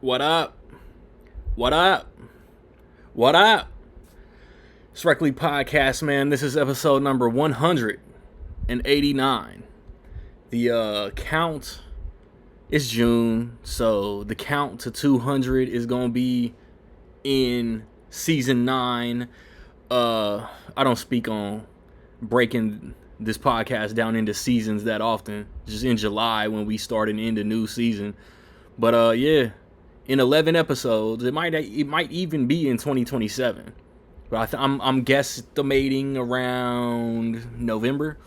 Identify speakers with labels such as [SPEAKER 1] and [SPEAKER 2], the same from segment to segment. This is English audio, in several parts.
[SPEAKER 1] What up? What up? What up? It's Reckley Podcast, man. This is episode number 189. The count is June, so the count to 200 is going to be in season 9. I don't speak on breaking this podcast down into seasons that often. Just in July when we start and end a new season. But yeah, in 11 episodes, it might even be in 2027. But I'm guesstimating around November,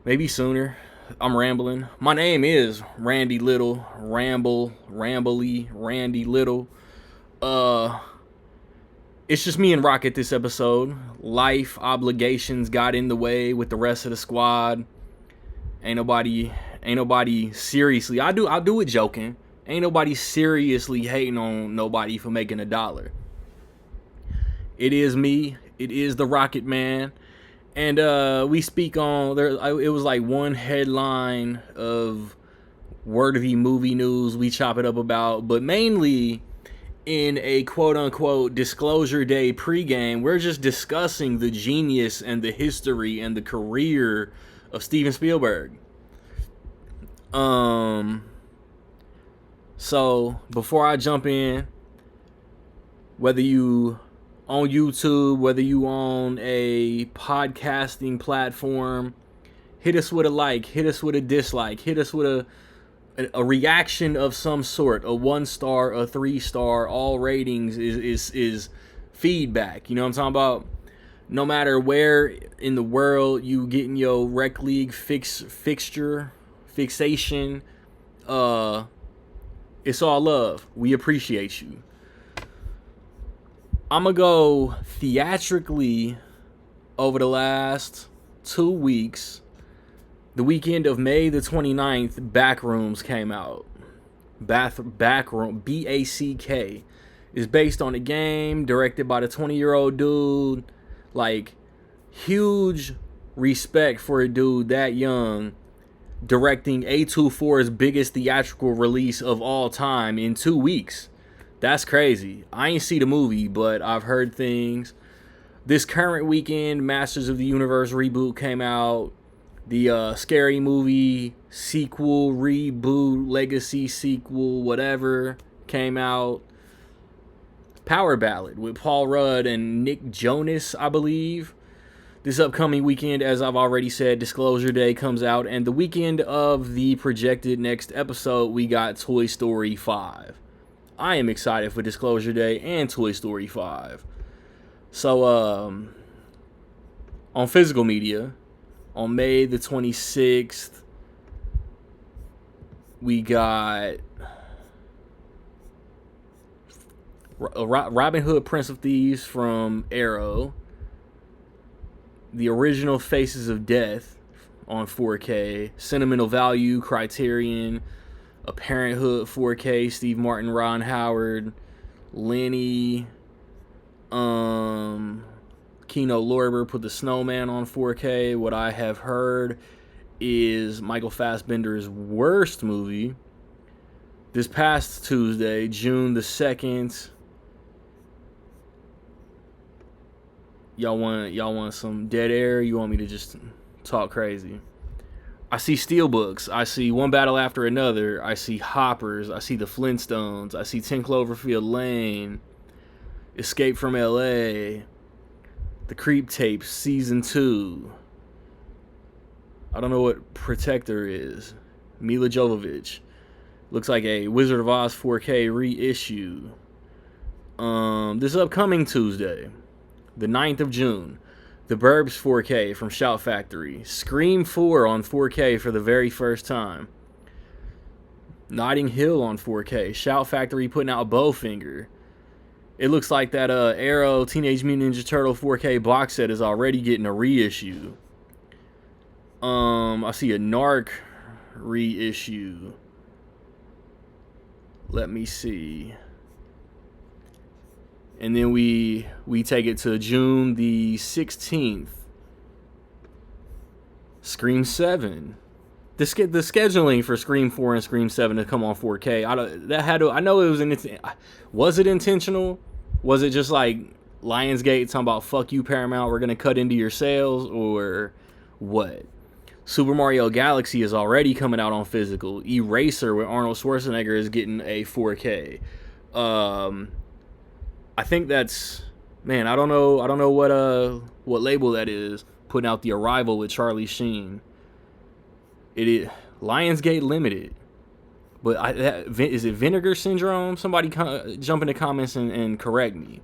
[SPEAKER 1] maybe sooner. I'm rambling. My name is Randy Little, Randy Little. It's just me and Rocket this episode. Life obligations got in the way with the rest of the squad. Ain't nobody seriously. I'll do it joking. Ain't nobody seriously hating on nobody for making $1. It is me. It is the Rocket Man. And we speak on there. It was like one headline of worthy movie news we chop it up about, but mainly in a quote-unquote Disclosure Day pregame, we're just discussing the genius and the history and the career of Steven Spielberg. So before I jump in, whether you on YouTube, whether you on a podcasting platform, hit us with a like, hit us with a dislike, hit us with a reaction of some sort. A 1-star, a 3-star, all ratings is feedback. You know what I'm talking about? No matter where in the world you getting your rec league fixation, it's all love. We appreciate you. I'm going to go theatrically over the last 2 weeks. The weekend of May the 29th, Backrooms came out. Backroom, B-A-C-K, is based on a game directed by the 20-year-old dude. Like, huge respect for a dude that young directing A24's biggest theatrical release of all time in 2 weeks. That's crazy. I ain't see the movie, but I've heard things. This current weekend, Masters of the Universe reboot came out. The Scary Movie sequel, reboot, legacy sequel, whatever, came out. Power Ballad with Paul Rudd and Nick Jonas, I believe. This upcoming weekend, as I've already said, Disclosure Day comes out. And the weekend of the projected next episode, we got Toy Story 5. I am excited for Disclosure Day and Toy Story 5. So, on physical media, on May the 26th, we got Robin Hood, Prince of Thieves from Arrow. The original Faces of Death on 4K. Sentimental Value, Criterion. A Parenthood 4K, Steve Martin, Ron Howard. Lenny. Kino Lorber put The Snowman on 4K. What I have heard is Michael Fassbender's worst movie. This past Tuesday, June the 2nd. Y'all want some dead air? You want me to just talk crazy? I see Steelbooks. I see One Battle After Another. I see Hoppers. I see The Flintstones. I see 10 Cloverfield Lane. Escape from LA. The Creep Tapes Season 2. I don't know what Protector is. Mila Jovovich. Looks like a Wizard of Oz 4K reissue. This upcoming Tuesday, the 9th of June, The Burbs 4K from Shout Factory. Scream 4 on 4K for the very first time. Notting Hill on 4K. Shout Factory putting out Bowfinger. It looks like that Arrow Teenage Mutant Ninja Turtle 4K box set is already getting a reissue. I see a Narc reissue. Let me see. And then we take it to June the 16th. Scream 7. the scheduling for Scream 4 and Scream 7 to come on 4K. I know it was it intentional? Was it just like Lionsgate talking about fuck you Paramount, we're gonna cut into your sales, or what? Super Mario Galaxy is already coming out on physical. Eraser with Arnold Schwarzenegger is getting a 4K. I think that's, man, I don't know what label that is putting out The Arrival with Charlie Sheen. It is Lionsgate Limited. But is it Vinegar Syndrome? Somebody jump in the comments and correct me.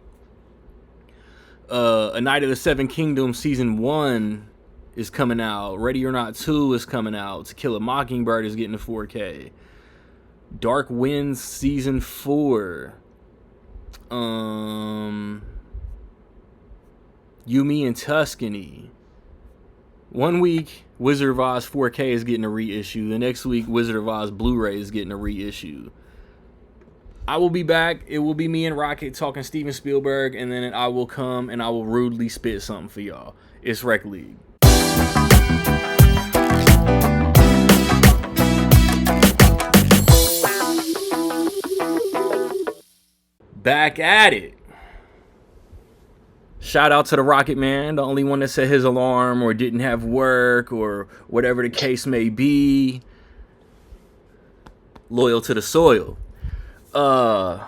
[SPEAKER 1] A Night of the Seven Kingdoms Season 1 is coming out. Ready or Not 2 is coming out. To Kill a Mockingbird is getting a 4K. Dark Winds Season 4. You, Me, and Tuscany. 1 week, Wizard of Oz 4K is getting a reissue. The next week, Wizard of Oz Blu-ray is getting a reissue. I will be back. It will be me and Rocket talking Steven Spielberg, and then I will come and I will rudely spit something for y'all. It's Rec League. Back at it. Shout out to the Rocket Man, the only one that set his alarm or didn't have work or whatever the case may be. Loyal to the soil. The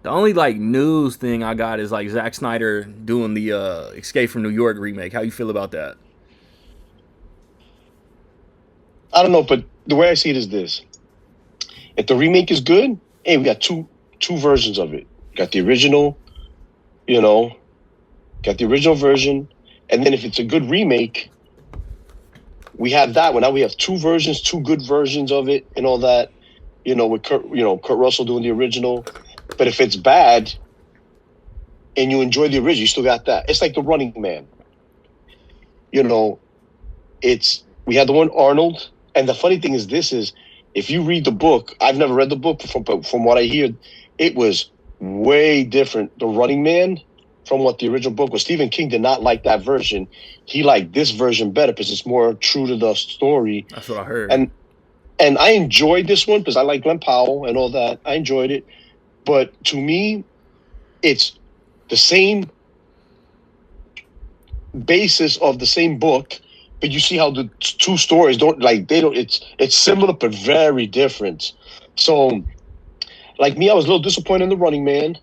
[SPEAKER 1] only like news thing I got is like Zack Snyder doing the Escape from New York remake. How you feel about that?
[SPEAKER 2] I don't know, but the way I see it is this: if the remake is good, hey, we got two versions of it. Got the original, got the original version, and then if it's a good remake, we have that one. Now we have two versions, two good versions of it, and all that. With Kurt Russell doing the original. But if it's bad and you enjoy the original, you still got that. It's like The Running Man. We had the one Arnold, and the funny thing is if you read the book, I've never read the book, but from what I hear, it was way different, The Running Man, from what the original book was. Stephen King did not like that version. He liked this version better because it's more true to the story.
[SPEAKER 1] That's what I heard.
[SPEAKER 2] And I enjoyed this one because I like Glenn Powell and all that. I enjoyed it. But to me, it's the same basis of the same book, but you see how the two stories it's similar but very different. So, like me, I was a little disappointed in The Running Man.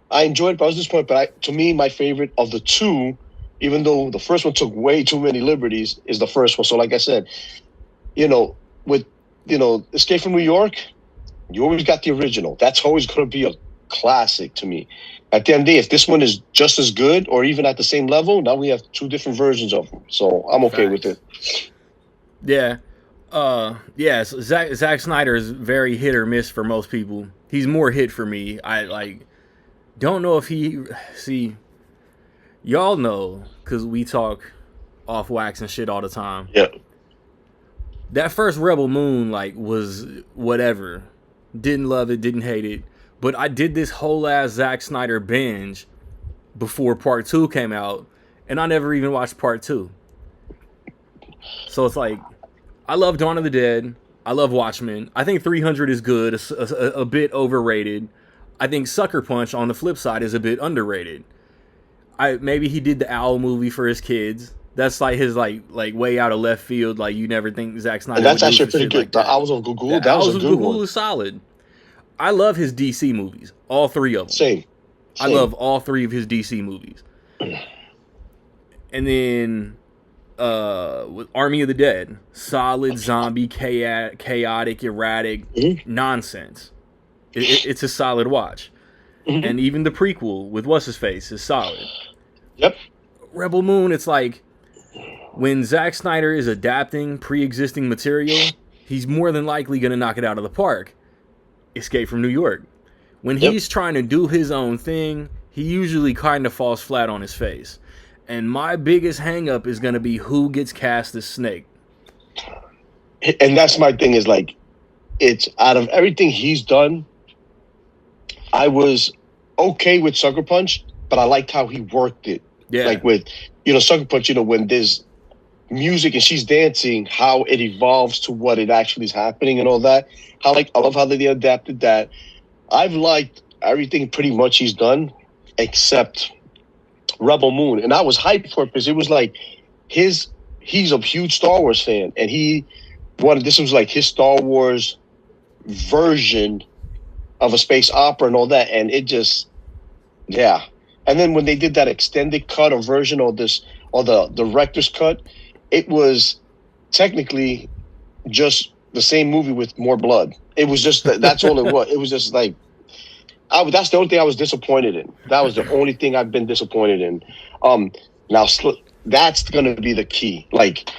[SPEAKER 2] I enjoyed it, but I was disappointed. But to me, my favorite of the two, even though the first one took way too many liberties, is the first one. So, like I said, with Escape from New York, you always got the original. That's always going to be a classic to me. At the end of the day, if this one is just as good or even at the same level, now we have two different versions of them. So I'm okay with it.
[SPEAKER 1] Yeah. So Zack Snyder is very hit or miss for most people. He's more hit for me. I don't know if y'all know, because we talk off wax and shit all the time.
[SPEAKER 2] Yeah.
[SPEAKER 1] That first Rebel Moon, was whatever. Didn't love it, didn't hate it. But I did this whole ass Zack Snyder binge before Part 2 came out, and I never even watched Part 2. So it's like, I love Dawn of the Dead. I love Watchmen. I think 300 is good, a bit overrated. I think Sucker Punch, on the flip side, is a bit underrated. Maybe he did the Owl movie for his kids. That's like his way out of left field. Like, you never think Zack Snyder.
[SPEAKER 2] And that's actually pretty good. The Owls of Gugul, that was a good one.
[SPEAKER 1] Is solid. I love his DC movies, all three of them.
[SPEAKER 2] Same.
[SPEAKER 1] I love all three of his DC movies. And then with Army of the Dead, solid zombie, chaotic, erratic nonsense. It's a solid watch. Mm-hmm. And even the prequel with What's His Face is solid.
[SPEAKER 2] Yep.
[SPEAKER 1] Rebel Moon, it's like, when Zack Snyder is adapting pre-existing material, he's more than likely going to knock it out of the park. Escape from New York. When he's trying to do his own thing, he usually kind of falls flat on his face. And my biggest hang-up is going to be who gets cast as Snake.
[SPEAKER 2] And that's my thing, is it's out of everything he's done, I was okay with Sucker Punch, but I liked how he worked it.
[SPEAKER 1] Yeah.
[SPEAKER 2] Like with, Sucker Punch, when there's music and she's dancing, how it evolves to what it actually is happening and all that. How like I love how they adapted that. I've liked everything pretty much he's done except Rebel Moon, and I was hyped for it because it was like he's a huge Star Wars fan, and he wanted this was like his Star Wars version of a space opera and all that, and it just yeah. And then when they did that extended cut or version or the director's cut, it was technically just the same movie with more blood. It was just that's all it was. It was just like that's the only thing I was disappointed in. That was the only thing I've been disappointed in. Now that's going to be the key. Like,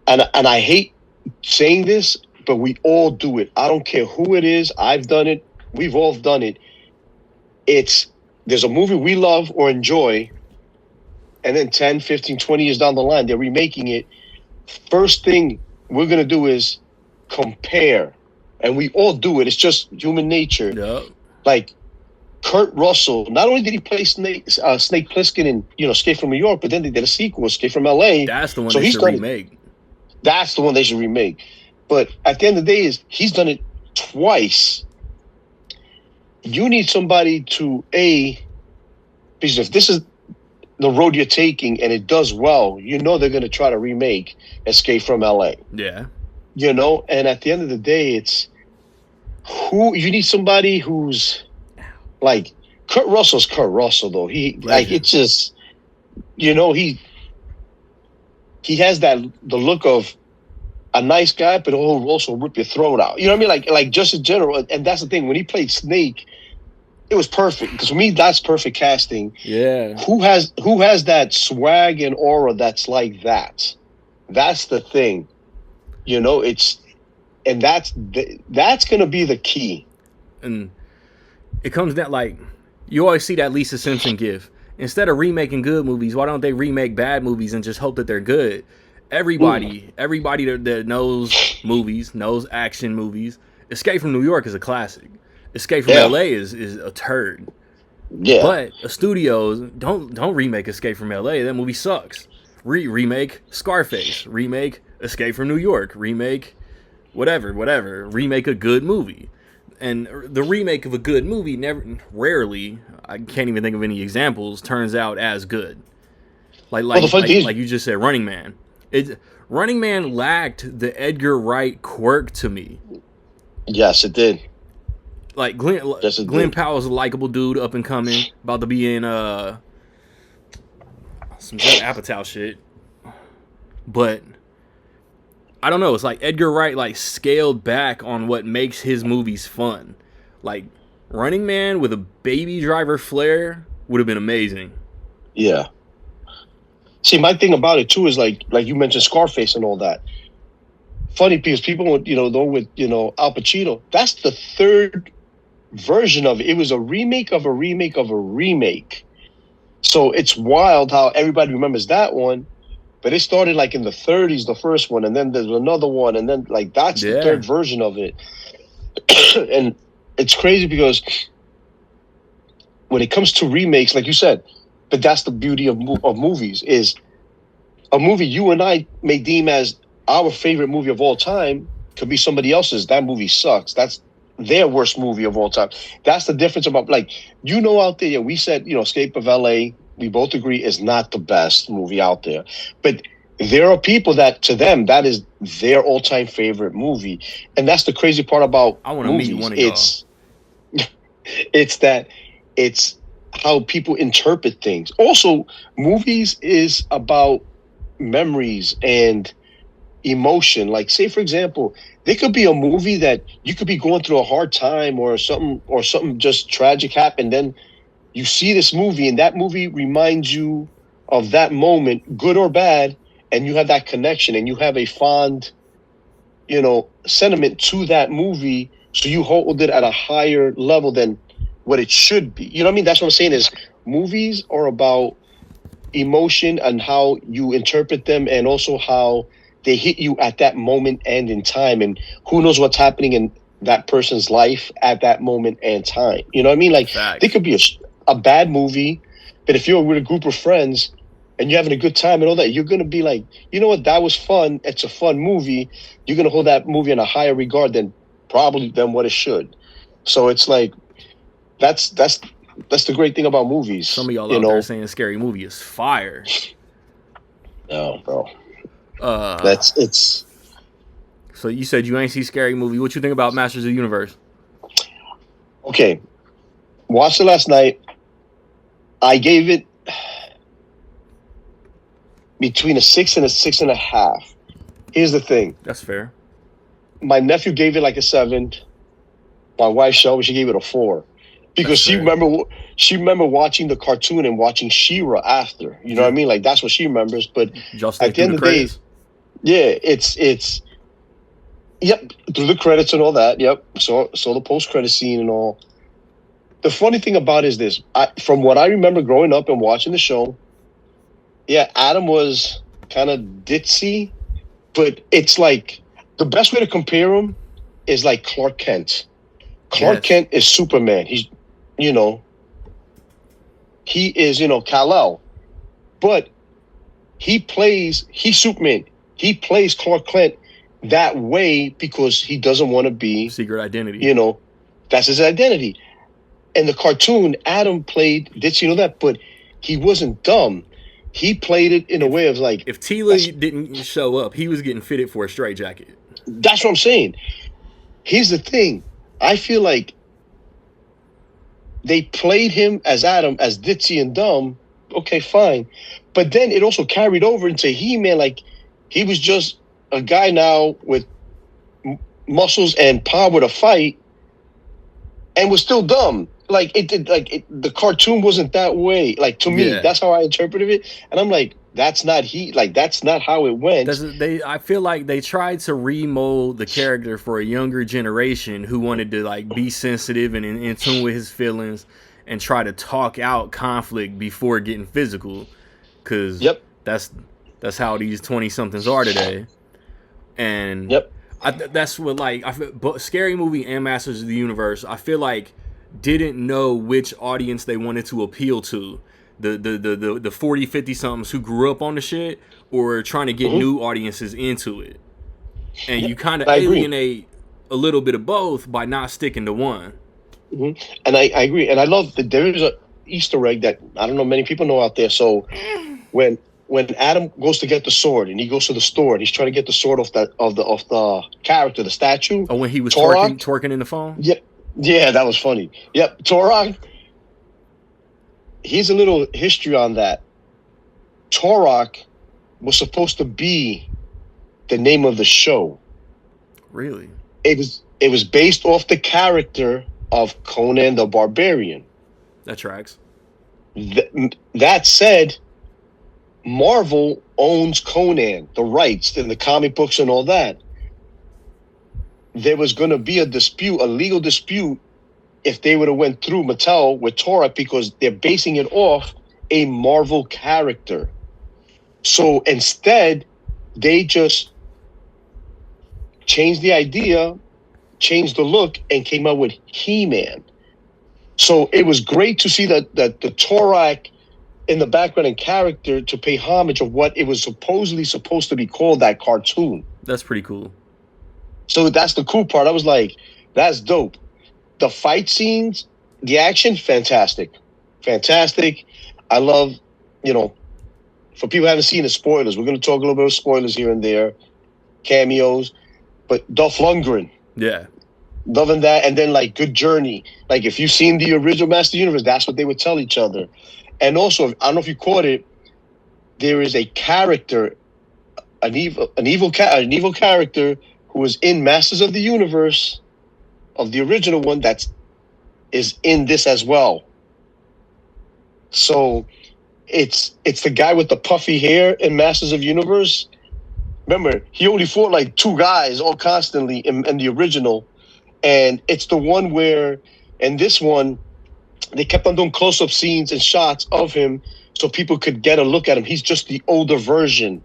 [SPEAKER 2] and I hate saying this, but we all do it. I don't care who it is. I've done it. We've all done it. There's a movie we love or enjoy, and then 10, 15, 20 years down the line, they're remaking it. First thing we're going to do is compare. And we all do it. It's just human nature.
[SPEAKER 1] Yep.
[SPEAKER 2] Like Kurt Russell, not only did he play Snake Plissken in Escape from New York, but then they did a sequel, Escape from L.A.
[SPEAKER 1] That's the one they should remake.
[SPEAKER 2] That's the one they should remake. But at the end of the day, he's done it twice. You need somebody to because if this is the road you're taking and it does well, they're going to try to remake Escape from L.A.
[SPEAKER 1] Yeah.
[SPEAKER 2] And at the end of the day, it's who you need somebody who's like Kurt Russell's Kurt Russell though. It's just he has the look of a nice guy, but he'll also rip your throat out. You know what I mean? Like just in general. And that's the thing. When he played Snake, it was perfect. Because for me, that's perfect casting.
[SPEAKER 1] Yeah.
[SPEAKER 2] Who has that swag and aura that's like that? That's the thing. That's going to be the key.
[SPEAKER 1] And it comes down like you always see that Lisa Simpson gif. Instead of remaking good movies, why don't they remake bad movies and just hope that they're good? Everybody that knows movies, knows action movies. Escape from New York is a classic. Escape from LA is a turd.
[SPEAKER 2] Yeah.
[SPEAKER 1] But a studio don't remake Escape from LA. That movie sucks. Remake Scarface. Remake Escape from New York. Remake whatever. Remake a good movie. And the remake of a good movie rarely, I can't even think of any examples, turns out as good. Like you just said, Running Man. Running Man lacked the Edgar Wright quirk to me.
[SPEAKER 2] Yes, it did.
[SPEAKER 1] Like Glenn Powell's a likable dude, up and coming, about to be in some Judd Apatow shit. But I don't know. It's like Edgar Wright scaled back on what makes his movies fun. Like Running Man with a Baby Driver flair would have been amazing.
[SPEAKER 2] Yeah. See, my thing about it too is like you mentioned Scarface and all that. Funny because people with Al Pacino. That's the third version of it. It was a remake of a remake of a remake. So it's wild how everybody remembers that one. But it started in the 30s, the first one, and then there's another one, and then that's the third version of it. And it's crazy because when it comes to remakes, like you said, but that's the beauty of movies, is a movie you and I may deem as our favorite movie of all time could be somebody else's. That movie sucks. That's their worst movie of all time. That's the difference about out there, we said, Escape of LA, we both agree is not the best movie out there. But there are people that, to them, that is their all-time favorite movie. And that's the crazy part about
[SPEAKER 1] I want to meet one of y'all.
[SPEAKER 2] It's how people interpret things. Also, movies is about memories and emotion. Like, say, for example, there could be a movie that you could be going through a hard time or something just tragic happened. Then you see this movie, and that movie reminds you of that moment, good or bad, and you have that connection, and you have a fond, sentiment to that movie, so you hold it at a higher level than what it should be. You know what I mean? That's what I'm saying is movies are about emotion and how you interpret them, and also how they hit you at that moment and in time, and who knows what's happening in that person's life at that moment and time. You know what I mean?
[SPEAKER 1] Facts.
[SPEAKER 2] There could be a bad movie, but if you're with a group of friends, and you're having a good time and all that, you're gonna be like, you know what, that was fun. It's a fun movie. You're gonna hold that movie in a higher regard than what it should. So it's like that's the great thing about movies.
[SPEAKER 1] Some of y'all out there saying Scary Movie is fire.
[SPEAKER 2] No, bro.
[SPEAKER 1] Uh,
[SPEAKER 2] It's.
[SPEAKER 1] So you said you ain't see Scary Movie. What you think about Masters of the Universe?
[SPEAKER 2] Okay, watched it last night. I gave it between a 6 and a 6.5. Here's the thing.
[SPEAKER 1] That's fair.
[SPEAKER 2] My nephew gave it like a 7. My wife Shelby, she gave it a 4 because she remember watching the cartoon and watching She-Ra after. You know what I mean? Like that's what she remembers. But at the end of the day, yeah, it's. Yep, through the credits and all that. Yep, saw the post-credit scene and all. The funny thing about it is this: from what I remember growing up and watching the show, yeah, Adam was kind of ditzy, but it's like the best way to compare him is like Clark Kent. Clark Kent is Superman. He's, he is, Kal-El, but he's Superman. He plays Clark Kent that way because he doesn't want to be
[SPEAKER 1] secret identity.
[SPEAKER 2] That's his identity. In the cartoon, Adam played that, but he wasn't dumb. He played it in a way of like,
[SPEAKER 1] if Tila didn't show up, he was getting fitted for a straitjacket.
[SPEAKER 2] That's what I'm saying. Here's the thing. I feel like they played him as Adam, as ditzy and dumb. Okay, fine. But then it also carried over into He-Man. Like, he was just a guy now with muscles and power to fight, and was still dumb. Like the cartoon wasn't that way. Like to me, that's how I interpreted it. And I'm like, that's not how it went.
[SPEAKER 1] I feel like they tried to remold the character for a younger generation who wanted to like be sensitive and in tune with his feelings and try to talk out conflict before getting physical. Because that's how these 20-somethings are today. And that's what but Scary Movie and Masters of the Universe, I feel like didn't know which audience they wanted to appeal to. The 40, 50 somethings who grew up on the shit, or trying to get new audiences into it. And you kind of alienate a little bit of both by not sticking to one.
[SPEAKER 2] Mm-hmm. And I agree. And I love that there is a Easter egg that I don't know many people know out there. So when Adam goes to get the sword and he goes to the store and he's trying to get the sword off the character, the statue.
[SPEAKER 1] Oh, when he was twerking in the phone?
[SPEAKER 2] Yeah, that was funny. Yep, Turok. Here's a little history on that. Turok was supposed to be the name of the show.
[SPEAKER 1] Really?
[SPEAKER 2] It was based off the character of Conan the Barbarian.
[SPEAKER 1] That tracks.
[SPEAKER 2] That said, Marvel owns Conan, the rights in the comic books and all that. There was going to be a legal dispute, if they would have went through Mattel with Turok, because they're basing it off a Marvel character. So instead, they just changed the idea, changed the look, and came out with He-Man. So it was great to see that the Turok in the background and character to pay homage of what it was supposedly supposed to be called, that cartoon.
[SPEAKER 1] That's pretty cool.
[SPEAKER 2] So that's the cool part. I was like, that's dope. The fight scenes, the action, fantastic. Fantastic. I love, for people who haven't seen the spoilers, we're going to talk a little bit of spoilers here and there, cameos, but Dolph Lundgren.
[SPEAKER 1] Yeah.
[SPEAKER 2] Loving that. And then, Good Journey. Like, if you've seen the original Master Universe, that's what they would tell each other. And also, I don't know if you caught it, there is a character, an evil character who was in Masters of the Universe, of the original one, that is in this as well. So it's the guy with the puffy hair in Masters of the Universe. Remember, he only fought 2 guys all constantly in the original. And it's the one where, in this one, they kept on doing close-up scenes and shots of him so people could get a look at him. He's just the older version,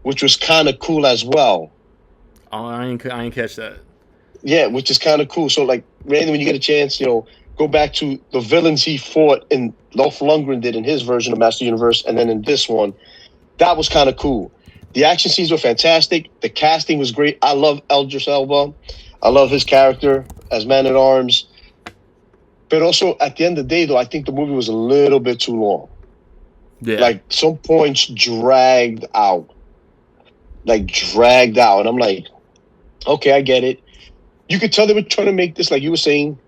[SPEAKER 2] which was kind of cool as well.
[SPEAKER 1] Oh, I ain't catch that.
[SPEAKER 2] Yeah, which is kind of cool. So, Randy, when you get a chance, go go back to the villains he fought in Dolph Lundgren did in his version of Master Universe, and then in this one, that was kind of cool. The action scenes were fantastic. The casting was great. I love Idris Elba. I love his character as Man-at-Arms. But also, at the end of the day, though, I think the movie was a little bit too long.
[SPEAKER 1] Yeah.
[SPEAKER 2] Like, some points dragged out. And I'm like, okay, I get it. You could tell they were trying to make this, like you were saying,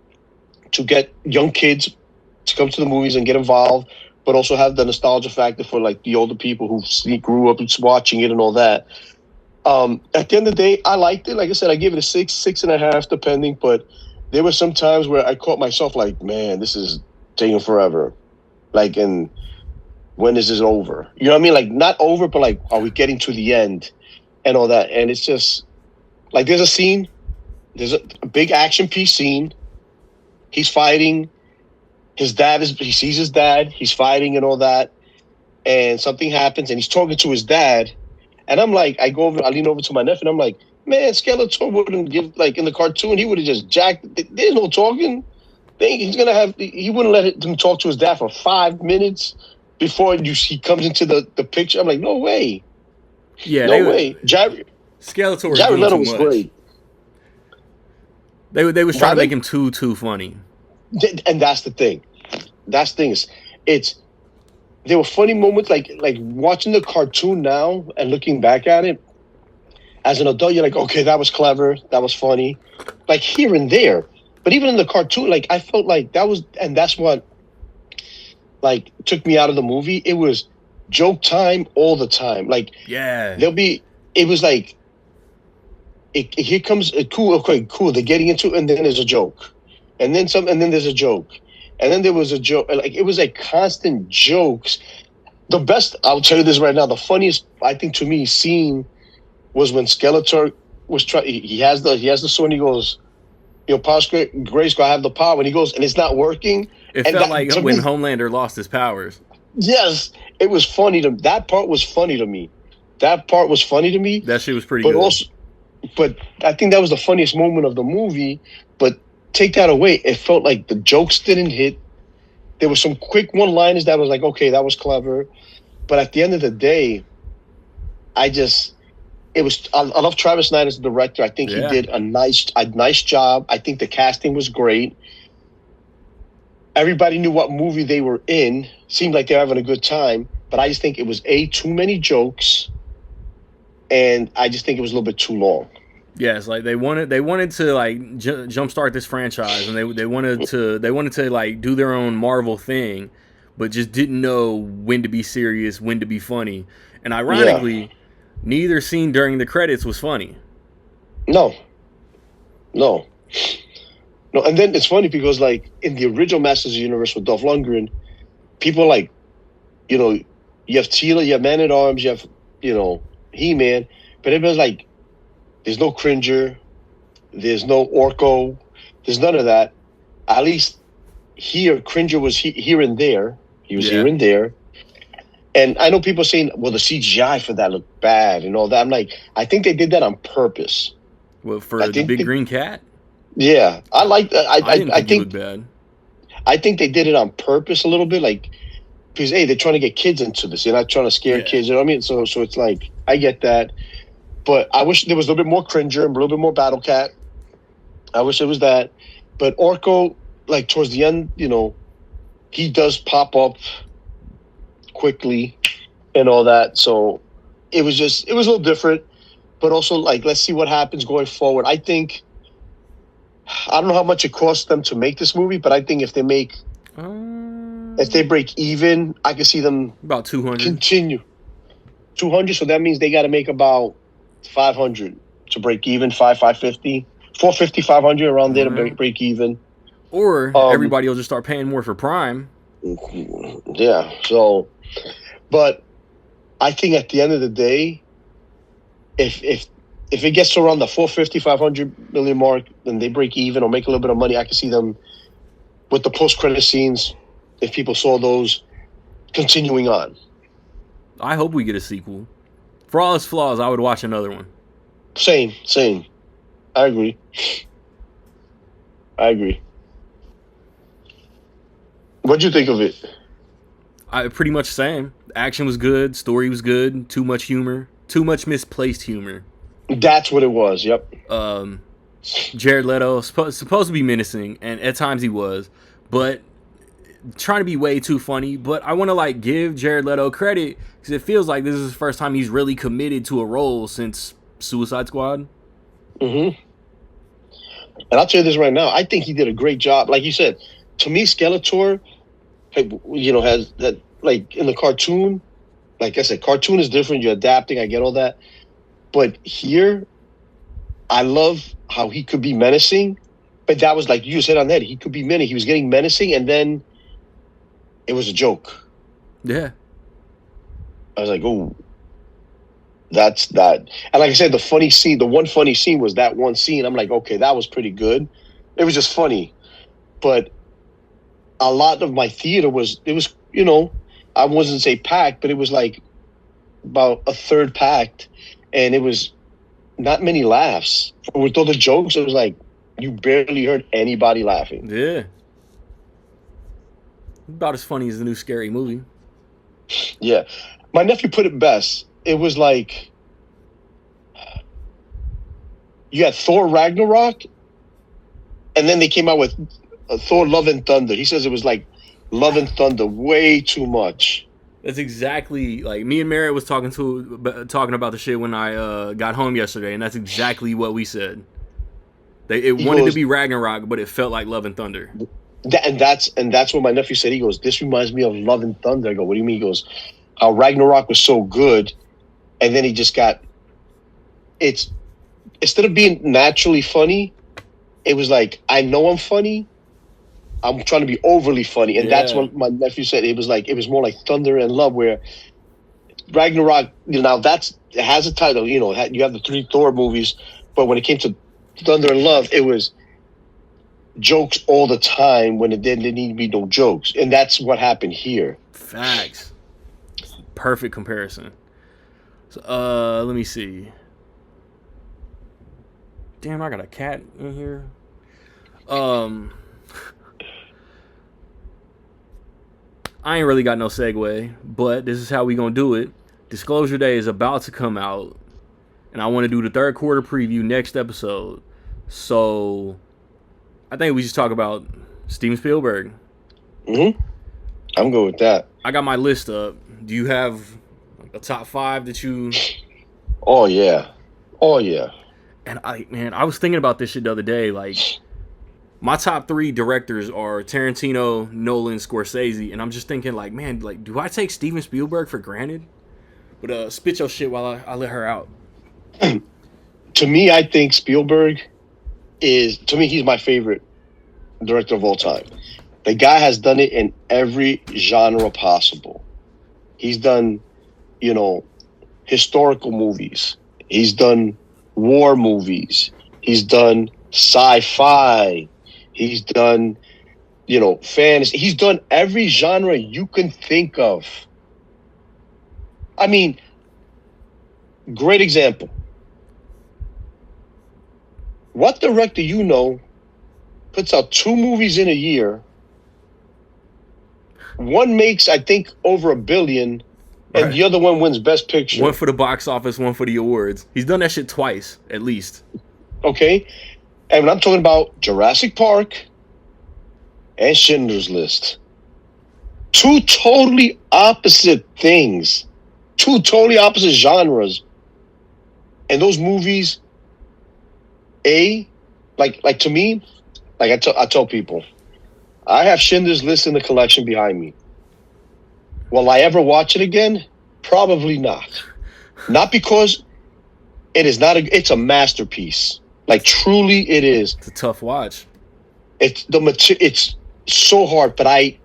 [SPEAKER 2] to get young kids to come to the movies and get involved, but also have the nostalgia factor for, like, the older people who grew up watching it and all that. At the end of the day, I liked it. Like I said, I gave it a 6, 6.5, depending, but there were some times where I caught myself like, man, this is taking forever. Like, and when is this over? You know what I mean? Like, not over, but like, are we getting to the end and all that? And it's just, like, there's a scene, there's a big action piece scene. He's fighting. He sees his dad. He's fighting and all that. And something happens, and he's talking to his dad. And I'm like, I lean over to my nephew, and I'm like, man, Skeletor wouldn't give, like, in the cartoon, he would have just jacked. There's no talking. He wouldn't let him talk to his dad for 5 minutes before he comes into the picture. I'm like, no way.
[SPEAKER 1] Yeah,
[SPEAKER 2] no way.
[SPEAKER 1] Skeletor
[SPEAKER 2] Jared Leto was
[SPEAKER 1] much.
[SPEAKER 2] great.
[SPEAKER 1] They was trying to make him too funny.
[SPEAKER 2] And that's the thing. There were funny moments, like watching the cartoon now and looking back at it. As an adult, you're like, okay, that was clever, that was funny, like here and there. But even in the cartoon, like I felt like that's what like took me out of the movie. It was joke time all the time. Like,
[SPEAKER 1] yeah,
[SPEAKER 2] it was like, here comes cool. They're getting into it, and then there's a joke, and then some, and then there's a joke, and then there was a joke. Like, it was like constant jokes. The best, I'll tell you this right now, the funniest, I think, to me, scene was when Skeletor was trying. He has the sword. And he goes, Power Grayskull, I have the power. And he goes, and it's not working.
[SPEAKER 1] It felt like when Homelander lost his powers.
[SPEAKER 2] Yes, it was funny to that part. Was funny to me. That part was funny to me.
[SPEAKER 1] That shit was pretty good.
[SPEAKER 2] But I think that was the funniest moment of the movie. But take that away, it felt like the jokes didn't hit. There were some quick one-liners that was like, okay, that was clever. But at the end of the day, I love Travis Snyder as the director. I think he did a nice job. I think the casting was great. Everybody knew what movie they were in. Seemed like they were having a good time. But I just think it was too many jokes, and I just think it was a little bit too long.
[SPEAKER 1] Yes, like they wanted to like jumpstart this franchise, and they wanted to like do their own Marvel thing, but just didn't know when to be serious, when to be funny. And ironically, neither scene during the credits was funny. No. And then it's funny because, like, in the original Masters of the Universe with Dolph Lundgren, people like, you have Teela, you have Man-at-Arms, you have, He-Man, but everybody's like, there's no Cringer, there's no Orko, there's none of that. At least here, Cringer was here and there. He was here and there. And I know people saying, well, the CGI for that looked bad and all that. I'm like, I think they did that on purpose. Well, for the big green cat?
[SPEAKER 2] Yeah. I like that.
[SPEAKER 1] I think it looked bad.
[SPEAKER 2] I think they did it on purpose a little bit, like, because, hey, they're trying to get kids into this. They're not trying to scare kids. You know what I mean? So it's like, I get that. But I wish there was a little bit more Cringer and a little bit more Battle Cat. I wish it was that. But Orko, like, towards the end, he does pop up quickly and all that. So it was a little different. But also, like, let's see what happens going forward. I don't know how much it cost them to make this movie, but I think if they break even, I can see them
[SPEAKER 1] about 200.
[SPEAKER 2] Continue 200. So that means they got to make about 500 to break even. 550, 450, 500 around there to break even.
[SPEAKER 1] Or everybody will just start paying more for Prime.
[SPEAKER 2] Yeah. So, but I think at the end of the day, if it gets to around the 450, 500 million mark, then they break even or make a little bit of money. I can see them with the post-credit scenes, if people saw those, continuing on.
[SPEAKER 1] I hope we get a sequel. For all its flaws, I would watch another one.
[SPEAKER 2] Same. I agree. What'd you think of it?
[SPEAKER 1] I pretty much the same. Action was good, story was good, too much humor, too much misplaced humor.
[SPEAKER 2] That's what it was. Yep.
[SPEAKER 1] Um, Jared Leto supposed to be menacing, and at times he was, but trying to be way too funny. But I want to like give Jared Leto credit because it feels like this is the first time he's really committed to a role since Suicide Squad.
[SPEAKER 2] And I'll tell you this right now. I think he did a great job. Like you said, to me, Skeletor, has that, like, in the cartoon. Like I said, cartoon is different. You're adapting. I get all that. But here, I love how he could be menacing. But that was like you said on that. He could be menacing. He was getting menacing, and then it was a joke.
[SPEAKER 1] Yeah.
[SPEAKER 2] I was like, oh, that's that. And like I said, the one funny scene was that one scene. I'm like, okay, that was pretty good. It was just funny. But a lot of my theater was, I wasn't say packed, but it was like about a third packed. And it was not many laughs. With all the jokes, it was like you barely heard anybody laughing.
[SPEAKER 1] Yeah. About as funny as the new Scary Movie.
[SPEAKER 2] Yeah. My nephew put it best. It was like you had Thor Ragnarok, and then they came out with Thor Love and Thunder. He says it was like Love and Thunder way too much.
[SPEAKER 1] That's exactly like me and Merritt was talking about the shit when I got home yesterday, and that's exactly what we said. It wanted to be Ragnarok, but it felt like Love and Thunder.
[SPEAKER 2] That's what my nephew said. He goes, "This reminds me of Love and Thunder." I go, "What do you mean?" He goes, "How Ragnarok was so good, and then he just got it's instead of being naturally funny, it was like I know I'm funny." I'm trying to be overly funny, and that's what my nephew said. It was more like Thunder and Love, where Ragnarok. Now it has a title. You have the 3 Thor movies, but when it came to Thunder and Love, it was jokes all the time when it didn't need to be no jokes, and that's what happened here.
[SPEAKER 1] Facts. Perfect comparison. So, let me see. Damn, I got a cat in here. I ain't really got no segue, but this is how we gonna do it. Disclosure Day is about to come out, and I want to do the third quarter preview next episode. So, I think we should talk about Steven Spielberg.
[SPEAKER 2] I'm good with that.
[SPEAKER 1] I got my list up. Do you have a top 5 that you...
[SPEAKER 2] Oh, yeah.
[SPEAKER 1] And I was thinking about this shit the other day, like... My top 3 directors are Tarantino, Nolan, Scorsese, and I'm just thinking, like, man, like, do I take Steven Spielberg for granted? But spit your shit while I let her out.
[SPEAKER 2] To me, I think Spielberg he's my favorite director of all time. The guy has done it in every genre possible. He's done, historical movies. He's done war movies. He's done sci-fi. He's done, fantasy. He's done every genre you can think of. I mean, great example. What director puts out 2 movies in a year? One makes, I think, over $1 billion, and the other one wins Best Picture.
[SPEAKER 1] One for the box office, one for the awards. He's done that shit twice, at least.
[SPEAKER 2] Okay? And when I'm talking about Jurassic Park and Schindler's List, 2 totally opposite things, 2 totally opposite genres. And those movies, like to me, like I tell people, I have Schindler's List in the collection behind me. Will I ever watch it again? Probably not. Not because it is not it's a masterpiece. Like, truly it is.
[SPEAKER 1] It's a tough watch.
[SPEAKER 2] It's so hard, but I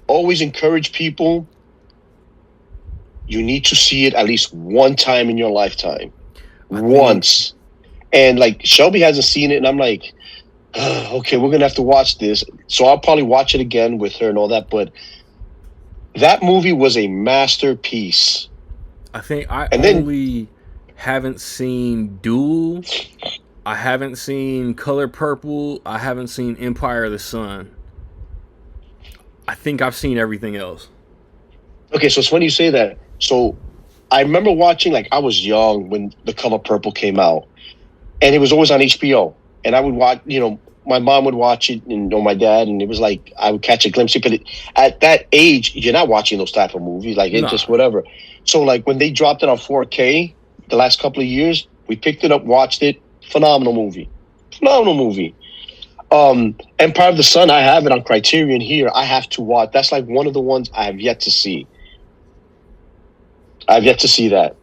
[SPEAKER 2] always encourage people, you need to see it at least one time in your lifetime. Once. And, like, Shelby hasn't seen it, and I'm like, okay, we're going to have to watch this. So I'll probably watch it again with her and all that, but that movie was a masterpiece.
[SPEAKER 1] I think I haven't seen Duel. I haven't seen Color Purple. I haven't seen Empire of the Sun. I think I've seen everything else.
[SPEAKER 2] Okay, so it's funny you say that. So I remember watching, like, I was young when The Color Purple came out, and it was always on HBO. And I would watch, my mom would watch it, and my dad, and it was like I would catch a glimpse. But at that age, you're not watching those type of movies, like it just whatever. So like when they dropped it on 4K the last couple of years, we picked it up, watched it. Phenomenal movie. Empire of the Sun, I have it on Criterion here. I have to watch. That's like one of the ones I have yet to see. I've yet to see that,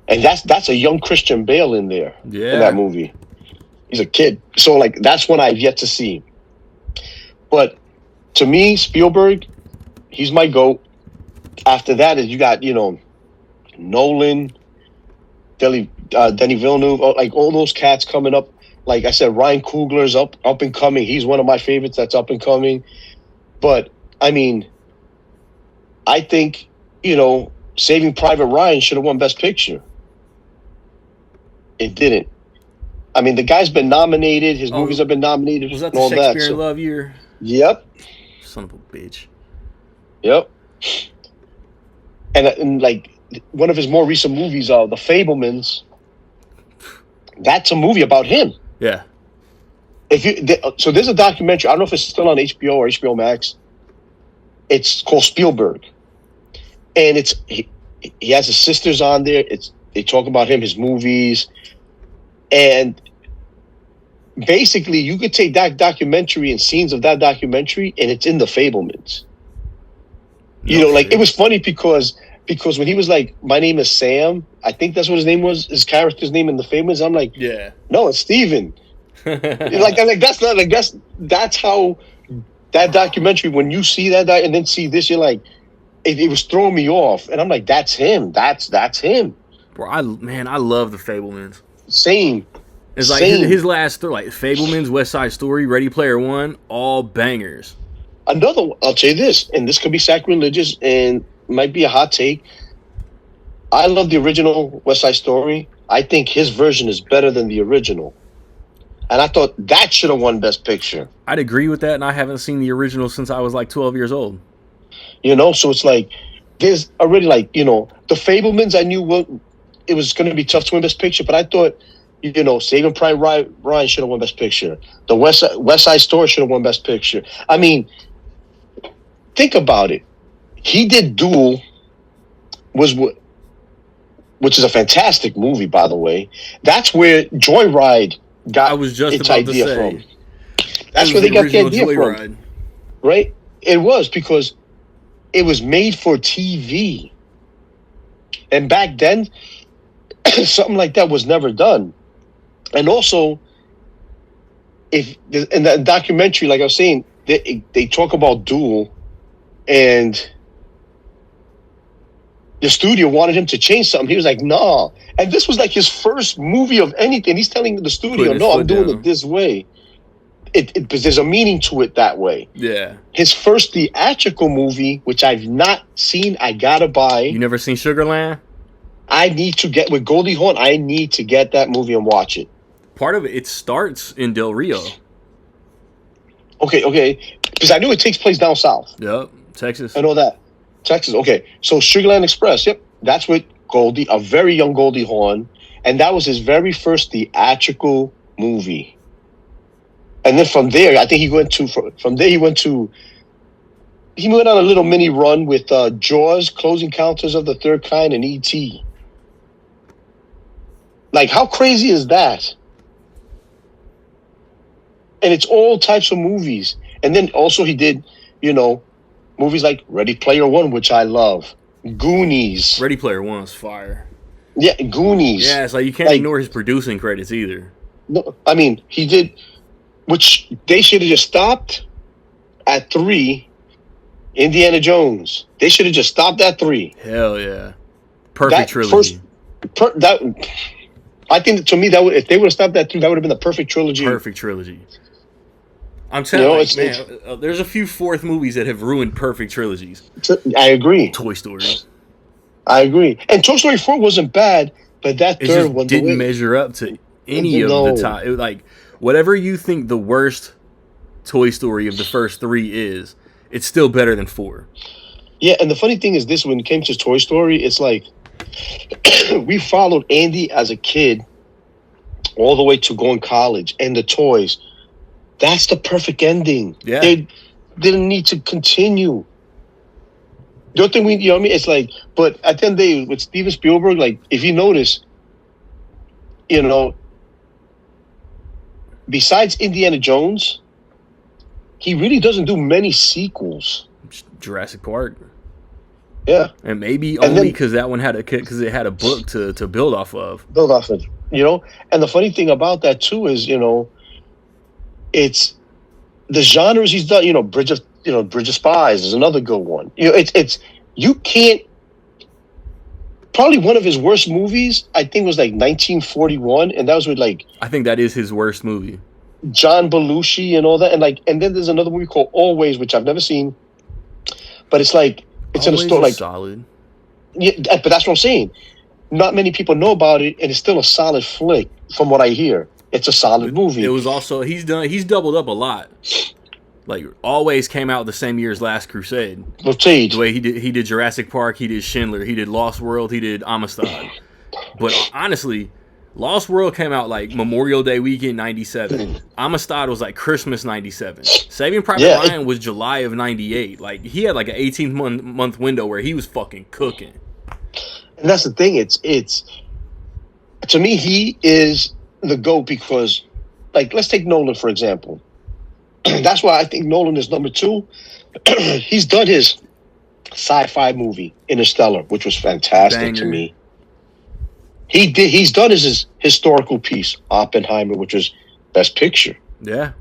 [SPEAKER 2] and that's a young Christian Bale in there in that movie. He's a kid, so like that's one I've yet to see. But to me, Spielberg, he's my GOAT. After that, is you got Nolan, Denis Villeneuve, like all those cats coming up. Like I said, Ryan Coogler's up and coming. He's one of my favorites. That's up and coming. But I mean, I think Saving Private Ryan should have won Best Picture. It didn't. I mean, the guy's been nominated. His movies have been nominated.
[SPEAKER 1] Was that the Shakespeare in Love year?
[SPEAKER 2] Yep.
[SPEAKER 1] Son of a bitch.
[SPEAKER 2] Yep. And like one of his more recent movies, The Fabelmans. That's a movie about him.
[SPEAKER 1] Yeah.
[SPEAKER 2] So there's a documentary. I don't know if it's still on HBO or HBO Max. It's called Spielberg, and he has his sisters on there. They talk about him, his movies. And basically, you could take that documentary and scenes of that documentary, and it's in The Fabelmans. It was funny because when he was like, "My name is Sam," I think that's what his name was, his character's name in The Fabelmans. I'm like,
[SPEAKER 1] yeah,
[SPEAKER 2] no, it's Steven. That's how that documentary. When you see that and then see this, you're like, it was throwing me off, and I'm like, that's him. That's him.
[SPEAKER 1] Bro, I love The Fabelmans.
[SPEAKER 2] Same.
[SPEAKER 1] It's like his last three, like Fabelmans, West Side Story, Ready Player One, all bangers.
[SPEAKER 2] Another one, I'll tell you this, and this could be sacrilegious and might be a hot take. I love the original West Side Story. I think his version is better than the original. And I thought that should have won Best Picture.
[SPEAKER 1] I'd agree with that, and I haven't seen the original since I was like 12 years old.
[SPEAKER 2] So it's like, there's already like, The Fabelmans, I knew it was going to be tough to win Best Picture, but I thought, Saving Private Ryan should have won Best Picture. The West Side Story should have won Best Picture. I mean, think about it. He did Duel, which is a fantastic movie, by the way. That's where Joyride got its idea from. That's where they got the idea from. Right? It was because it was made for TV. And back then, something like that was never done. And also, in the documentary, like I was saying, they talk about Duel, and the studio wanted him to change something. He was like, "Nah." And this was like his first movie of anything. He's telling the studio, "No, I'm doing it this way." Because there's a meaning to it that way.
[SPEAKER 1] Yeah.
[SPEAKER 2] His first theatrical movie, which I've not seen, I gotta buy.
[SPEAKER 1] You never seen Sugarland?
[SPEAKER 2] I need to get with Goldie Hawn. I need to get that movie and watch it.
[SPEAKER 1] Part of it starts in Del Rio.
[SPEAKER 2] Okay. Because I knew it takes place down south.
[SPEAKER 1] Yep, Texas.
[SPEAKER 2] I know that. Texas, okay. So Sugarland Express, yep. That's with Goldie, a very young Goldie Hawn. And that was his very first theatrical movie. And then from there, I think he went on a little mini run with Jaws, Close Encounters of the Third Kind, and E.T. Like, how crazy is that? And it's all types of movies. And then also he did, movies like Ready Player One, which I love. Goonies.
[SPEAKER 1] Ready Player One is fire.
[SPEAKER 2] Yeah, Goonies.
[SPEAKER 1] Yeah, it's like you can't ignore his producing credits either.
[SPEAKER 2] No, I mean, he did, which they should have just stopped at 3. Indiana Jones. They should have just stopped at 3.
[SPEAKER 1] Hell yeah. Perfect trilogy.
[SPEAKER 2] I think, to me, if they would have stopped at 3, that would have been the perfect trilogy.
[SPEAKER 1] Perfect trilogy. I'm telling you, man, there's a few fourth movies that have ruined perfect trilogies.
[SPEAKER 2] I agree.
[SPEAKER 1] Toy Story.
[SPEAKER 2] I agree. And Toy Story 4 wasn't bad, but that third one
[SPEAKER 1] didn't measure up to any of the top. It was like, whatever you think the worst Toy Story of the first 3 is, it's still better than 4.
[SPEAKER 2] Yeah, and the funny thing is this: when it came to Toy Story, it's like we followed Andy as a kid all the way to going college, and the toys. That's the perfect ending.
[SPEAKER 1] Yeah.
[SPEAKER 2] They didn't need to continue. The other thing you know what I mean? It's like, but at the end of the day, with Steven Spielberg, like, if you notice, you know, besides Indiana Jones, he really doesn't do many sequels.
[SPEAKER 1] Jurassic Park.
[SPEAKER 2] Yeah.
[SPEAKER 1] And maybe only because that one had it had a book to build off of.
[SPEAKER 2] Build off of, you know? And the funny thing about that, too, is, you know, it's the genres he's done. You know, Bridge of Spies is another good one. You know, it's you can't. Probably one of his worst movies, I think, was like 1941, and that was with like.
[SPEAKER 1] I think that is his worst movie.
[SPEAKER 2] John Belushi and all that, and then there's another movie called Always, which I've never seen, but it's like it's
[SPEAKER 1] Always
[SPEAKER 2] in a story like
[SPEAKER 1] solid.
[SPEAKER 2] Yeah, but that's what I'm saying. Not many people know about it, and it's still a solid flick from what I hear. It's a solid movie.
[SPEAKER 1] It was also he's doubled up a lot. Like Always came out the same year as Last Crusade. The way he did Jurassic Park, he did Schindler, he did Lost World, he did Amistad. But honestly, Lost World came out like Memorial Day weekend '97. Amistad was like Christmas '97. Saving Private Ryan was July of '98. Like he had like an 18-month window where he was fucking cooking.
[SPEAKER 2] And that's the thing. It's to me, he is the GOAT because, like, let's take Nolan for example. That's why I think Nolan is number 2. He's done his sci-fi movie Interstellar, which was fantastic to me. He's done his historical piece Oppenheimer, which was Best Picture.
[SPEAKER 1] Yeah,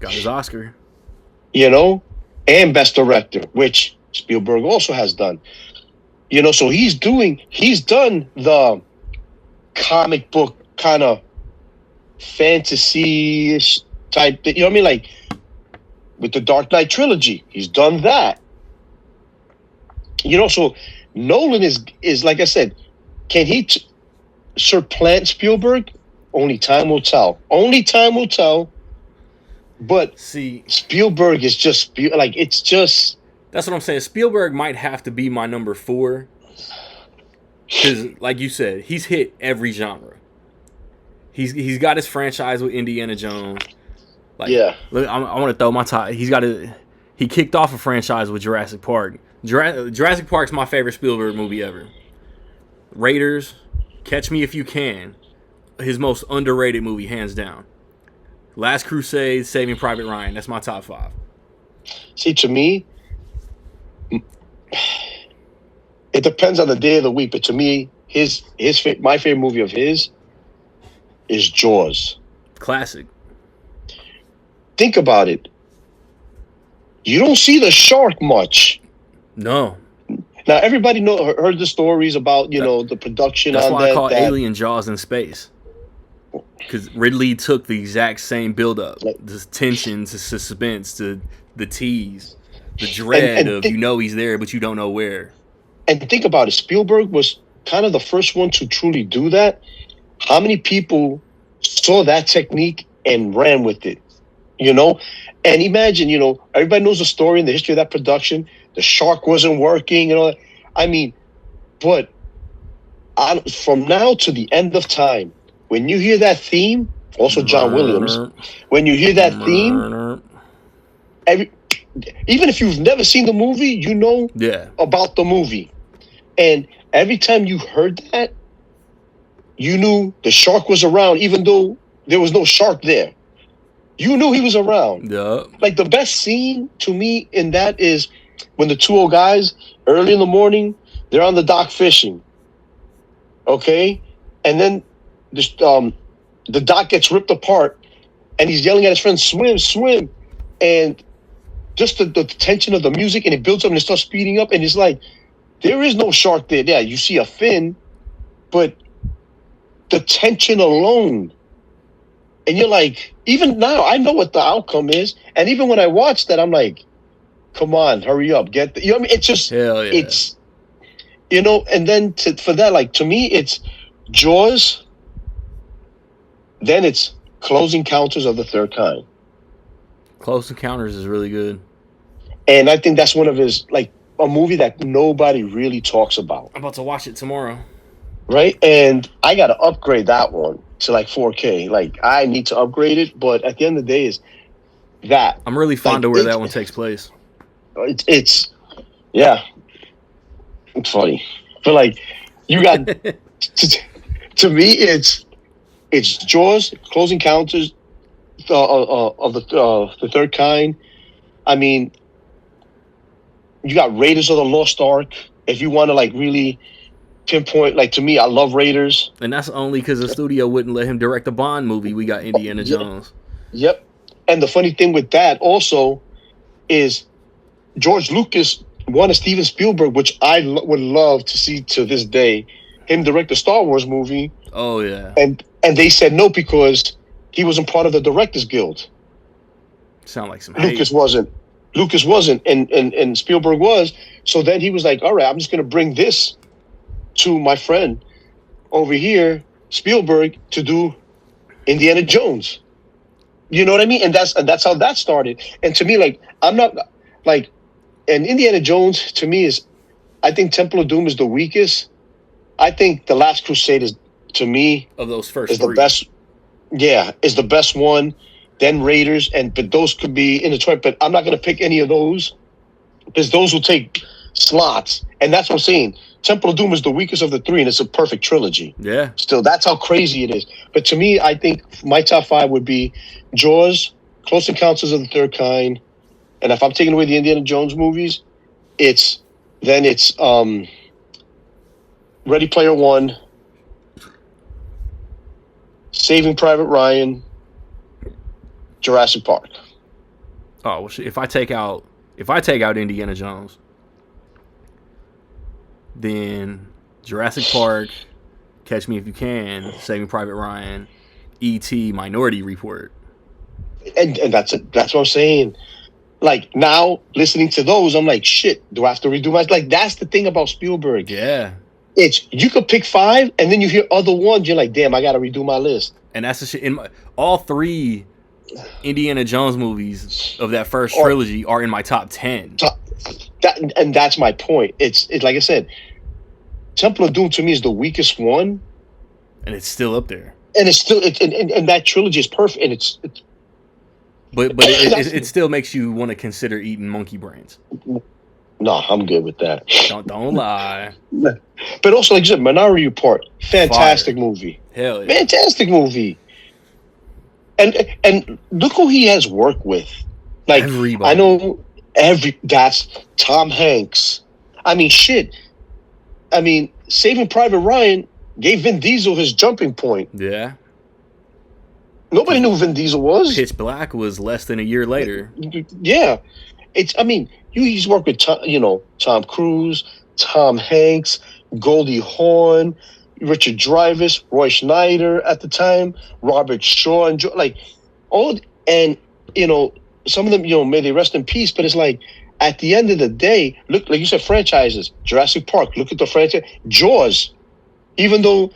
[SPEAKER 1] got his Oscar.
[SPEAKER 2] You know, and Best Director, which Spielberg also has done. You know, so he's done the comic book kind of fantasy-ish type. You know what I mean? Like with the Dark Knight trilogy, he's done that. You know, so Nolan is like I said, can he supplant Spielberg? Only time will tell. Only time will tell. But
[SPEAKER 1] see,
[SPEAKER 2] Spielberg is just like it's just.
[SPEAKER 1] That's what I'm saying. Spielberg might have to be my number 4 because, like you said, he's hit every genre. He's got his franchise with Indiana Jones. Like,
[SPEAKER 2] yeah,
[SPEAKER 1] look, I want to throw my top. He kicked off a franchise with Jurassic Park. Jurassic Park's my favorite Spielberg movie ever. Raiders, Catch Me If You Can, his most underrated movie, hands down. Last Crusade, Saving Private Ryan. That's my top 5.
[SPEAKER 2] See, to me, it depends on the day of the week. But to me, my favorite movie of his is Jaws.
[SPEAKER 1] Classic.
[SPEAKER 2] Think about it. You don't see the shark much.
[SPEAKER 1] No.
[SPEAKER 2] Now everybody heard the stories about the production.
[SPEAKER 1] That's
[SPEAKER 2] on
[SPEAKER 1] why
[SPEAKER 2] that,
[SPEAKER 1] I call Alien Jaws in space. Because Ridley took the exact same build-up, the tension, the suspense, the tease, the dread of he's there but you don't know where.
[SPEAKER 2] And think about it. Spielberg was kind of the first one to truly do that. How many people saw that technique and ran with it? You know? And imagine, everybody knows the story and the history of that production. The shark wasn't working and all that. I mean, but from now to the end of time, when you hear that theme, also John Williams, when you hear that theme, even if you've never seen the movie, you know about the movie. And every time you heard that, you knew the shark was around, even though there was no shark there. You knew he was around.
[SPEAKER 1] Yeah.
[SPEAKER 2] Like the best scene to me in that is when the 2 old guys, early in the morning, they're on the dock fishing. Okay? And then the dock gets ripped apart and he's yelling at his friends, swim, swim. And just the tension of the music, and it builds up and it starts speeding up, and it's like, there is no shark there. Yeah, you see a fin, but the tension alone. And you're like, even now, I know what the outcome is. And even when I watch that, I'm like, come on, hurry up. You know what I mean? It's just, it's, and then for that, like, to me, it's Jaws. Then it's Close Encounters of the Third Kind.
[SPEAKER 1] Close Encounters is really good.
[SPEAKER 2] And I think that's one of his, like, a movie that nobody really talks about,
[SPEAKER 1] I'm about to watch it tomorrow.
[SPEAKER 2] right? And I got to upgrade that one to like 4K. Like, I need to upgrade it, but at the end of the day, is that
[SPEAKER 1] I'm really fond
[SPEAKER 2] like
[SPEAKER 1] of where that one takes place.
[SPEAKER 2] it's yeah, it's funny, but like you got to me, it's Jaws, Close Encounters of the Third Kind. I mean, you got Raiders of the Lost Ark. If you want to like really pinpoint, like, to me, I love Raiders.
[SPEAKER 1] And that's only because the studio wouldn't let him direct a Bond movie. We got Indiana Jones.
[SPEAKER 2] Yep. And the funny thing with that also is George Lucas wanted Steven Spielberg, which I would love to see to this day, him direct a Star Wars movie.
[SPEAKER 1] Oh yeah.
[SPEAKER 2] And they said no because he wasn't part of the Directors Guild.
[SPEAKER 1] Sound like some hate.
[SPEAKER 2] Lucas wasn't, and Spielberg was. So then he was like, all right, I'm just going to bring this to my friend over here, Spielberg, to do Indiana Jones. You know what I mean? And that's how that started. And to me, like, I'm not like, and Indiana Jones to me is, I think Temple of Doom is the weakest. I think The Last Crusade is, to me,
[SPEAKER 1] of those first
[SPEAKER 2] is
[SPEAKER 1] three.
[SPEAKER 2] the best. Yeah, is the best one. Then Raiders, but those could be intertwined. But I'm not going to pick any of those because those will take slots. And that's what I'm saying. Temple of Doom is the weakest of the three, and it's a perfect trilogy.
[SPEAKER 1] Yeah.
[SPEAKER 2] Still, that's how crazy it is. But to me, I think my top five would be Jaws, Close Encounters of the Third Kind, and if I'm taking away the Indiana Jones movies, it's Ready Player One, Saving Private Ryan, Jurassic Park.
[SPEAKER 1] Oh, well, if I take out Indiana Jones, then Jurassic Park, Catch Me If You Can, Saving Private Ryan, E.T., Minority Report.
[SPEAKER 2] And that's what I'm saying. Like, now listening to those, I'm like, shit, do I have to redo my, like, that's the thing about Spielberg.
[SPEAKER 1] Yeah.
[SPEAKER 2] It's, you could pick five and then you hear other ones, you're like, damn, I gotta redo my list.
[SPEAKER 1] And that's the shit. All three Indiana Jones movies of that first trilogy are in my top 10.
[SPEAKER 2] And that's my point. It's like I said, Temple of Doom to me is the weakest one,
[SPEAKER 1] and it's still up there.
[SPEAKER 2] And it's still and that trilogy is perfect. And it's
[SPEAKER 1] but it still makes you want to consider eating monkey brains.
[SPEAKER 2] No, I'm good with that.
[SPEAKER 1] Don't lie.
[SPEAKER 2] But also, like you said, Minority Report, fantastic movie.
[SPEAKER 1] Hell yeah.
[SPEAKER 2] Fantastic movie. And look who he has worked with. Like, everybody. I know that's Tom Hanks. I mean, shit. I mean, Saving Private Ryan gave Vin Diesel his jumping point.
[SPEAKER 1] Yeah.
[SPEAKER 2] Nobody knew who Vin Diesel was.
[SPEAKER 1] Pitch Black was less than a year later.
[SPEAKER 2] Yeah. He's worked with Tom Cruise, Tom Hanks, Goldie Hawn, Richard Dreyfuss, Roy Schneider at the time, Robert Shaw, and some of them, may they rest in peace. But it's like, at the end of the day, look, like you said, franchises. Jurassic Park, look at the franchise. Jaws, even though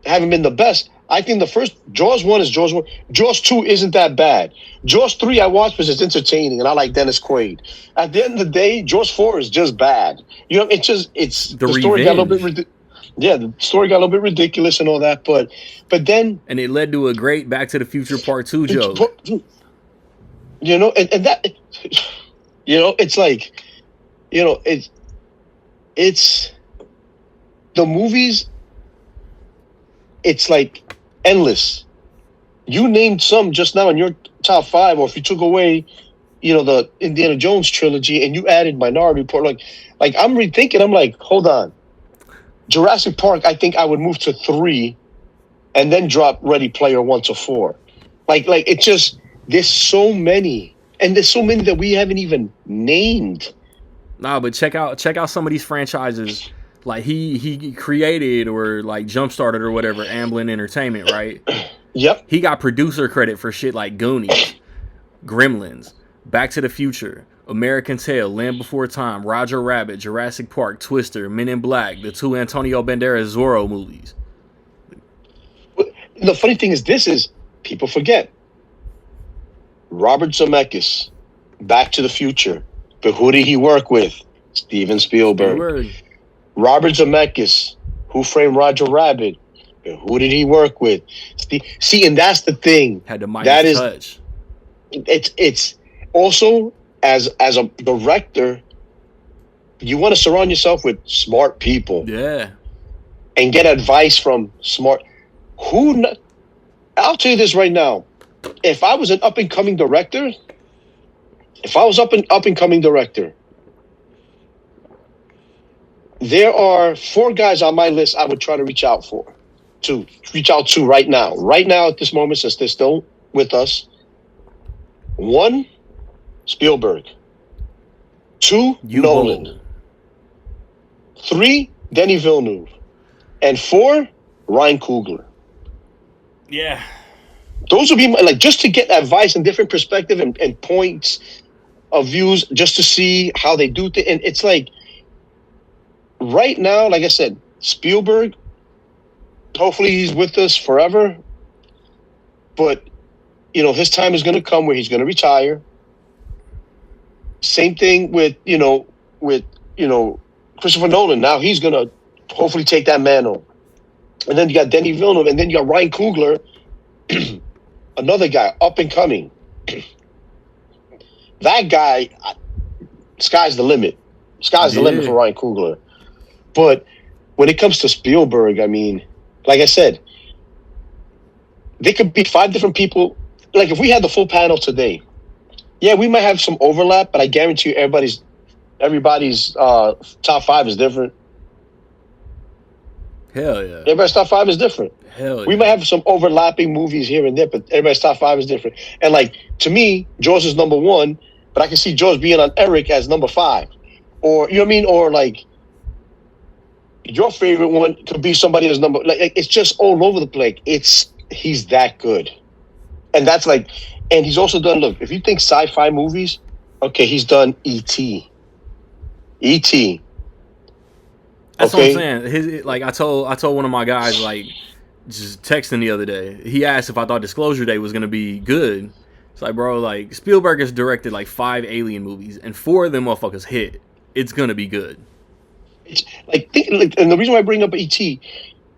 [SPEAKER 2] haven't been the best, I think the first Jaws 1 is Jaws 1. Jaws 2 isn't that bad. Jaws 3 I watched because it's entertaining and I like Dennis Quaid. At the end of the day, Jaws 4 is just bad. The story got a little bit the story got a little bit ridiculous and all that, but then, and
[SPEAKER 1] it led to a great Back to the Future Part 2 joke.
[SPEAKER 2] And that, it's like, it's the movies. It's like endless. You named some just now in your top five, or if you took away, the Indiana Jones trilogy and you added Minority Report, like I'm rethinking. I'm like, hold on. Jurassic Park, I think I would move to 3 and then drop Ready Player 1 to 4. Like it's just, there's so many, and there's so many that we haven't even named.
[SPEAKER 1] Nah, but check out some of these franchises. Like he created or like jump started or whatever, Amblin Entertainment, right?
[SPEAKER 2] Yep.
[SPEAKER 1] He got producer credit for shit like Goonies, Gremlins, Back to the Future, American Tail, Land Before Time, Roger Rabbit, Jurassic Park, Twister, Men in Black, the 2 Antonio Banderas Zorro movies.
[SPEAKER 2] The funny thing is, people forget. Robert Zemeckis Back to the Future. But who did he work with? Steven Spielberg.
[SPEAKER 1] Spielberg.
[SPEAKER 2] Robert Zemeckis. Who Framed Roger Rabbit? But who did he work with? See, and that's the thing.
[SPEAKER 1] Had the Midas
[SPEAKER 2] That is,
[SPEAKER 1] touch.
[SPEAKER 2] it's also as a director, you want to surround yourself with smart people
[SPEAKER 1] Yeah.
[SPEAKER 2] and get advice from smart. I'll tell you this right now. If I was an up and coming director, there are 4 guys on my list I would try to reach out to right now. Right now at this moment, since they're still with us. 1, Spielberg. 2, Nolan. 3, Denis Villeneuve. And 4, Ryan Coogler.
[SPEAKER 1] Yeah.
[SPEAKER 2] Those would be just to get advice and different perspective and points of views, just to see how they do things. And it's like, right now, like I said, Spielberg, hopefully he's with us forever. But, his time is going to come where he's going to retire. Same thing with Christopher Nolan. Now he's going to hopefully take that mantle. And then you got Denis Villeneuve, and then you got Ryan Coogler, another guy, up and coming. That guy, sky's the limit. Sky's the limit for Ryan Coogler. But when it comes to Spielberg, I mean, like I said, there could be 5 different people. Like, if we had the full panel today, yeah, we might have some overlap, but I guarantee you everybody's top 5 is different.
[SPEAKER 1] Hell yeah.
[SPEAKER 2] Everybody's top 5 is different.
[SPEAKER 1] Hell yeah.
[SPEAKER 2] We might have some overlapping movies here and there, but everybody's top 5 is different. And, like, to me, Jaws is number 1, but I can see Jaws being on Eric as number 5. Or, you know what I mean? Or, like, your favorite one could be somebody as number... Like, it's just all over the place. He's that good. And that's, like... And he's also done... Look, if you think sci-fi movies, okay, he's done E.T. E.T.
[SPEAKER 1] That's what I'm saying. I told one of my guys, like, just texting the other day. He asked if I thought Disclosure Day was gonna be good. It's like, bro, like, Spielberg has directed like 5 Alien movies, and 4 of them motherfuckers hit. It's gonna be good.
[SPEAKER 2] It's and the reason why I bring up E.T.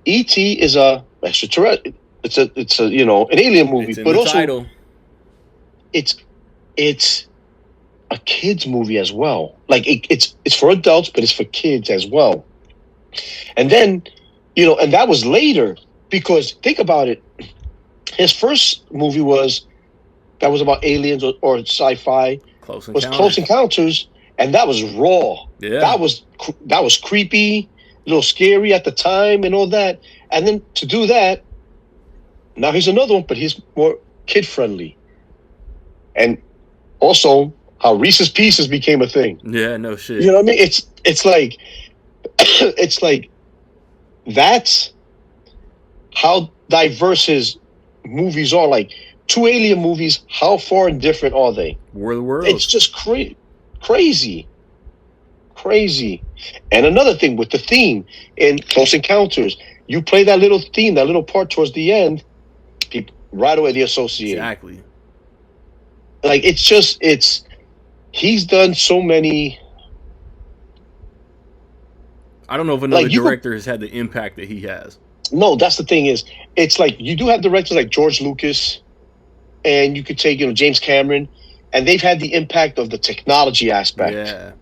[SPEAKER 2] E.T. is a extraterrestrial. It's a an alien movie,
[SPEAKER 1] It's in
[SPEAKER 2] but
[SPEAKER 1] the
[SPEAKER 2] also
[SPEAKER 1] title.
[SPEAKER 2] It's a kids movie as well. Like it's for adults, but it's for kids as well. And then, and that was later, because think about it. His first movie was about aliens or sci-fi.
[SPEAKER 1] Close
[SPEAKER 2] Encounters, and that was raw.
[SPEAKER 1] Yeah.
[SPEAKER 2] That was creepy, a little scary at the time and all that. And then to do that, now here's another one, but he's more kid-friendly. And also how Reese's Pieces became a thing.
[SPEAKER 1] Yeah, no shit.
[SPEAKER 2] You know what I mean? It's like it's like that's how diverse his movies are. Like 2 alien movies, how far and different are they?
[SPEAKER 1] War of the Worlds.
[SPEAKER 2] It's just crazy. And another thing with the theme in Close Encounters, you play that little theme, that little part towards the end, people right away they associate.
[SPEAKER 1] Exactly.
[SPEAKER 2] Like he's done so many.
[SPEAKER 1] I don't know if another director has had the impact that he has.
[SPEAKER 2] No, that's the thing is, it's like you do have directors like George Lucas, and you could take James Cameron, and they've had the impact of the technology aspect.
[SPEAKER 1] Yeah.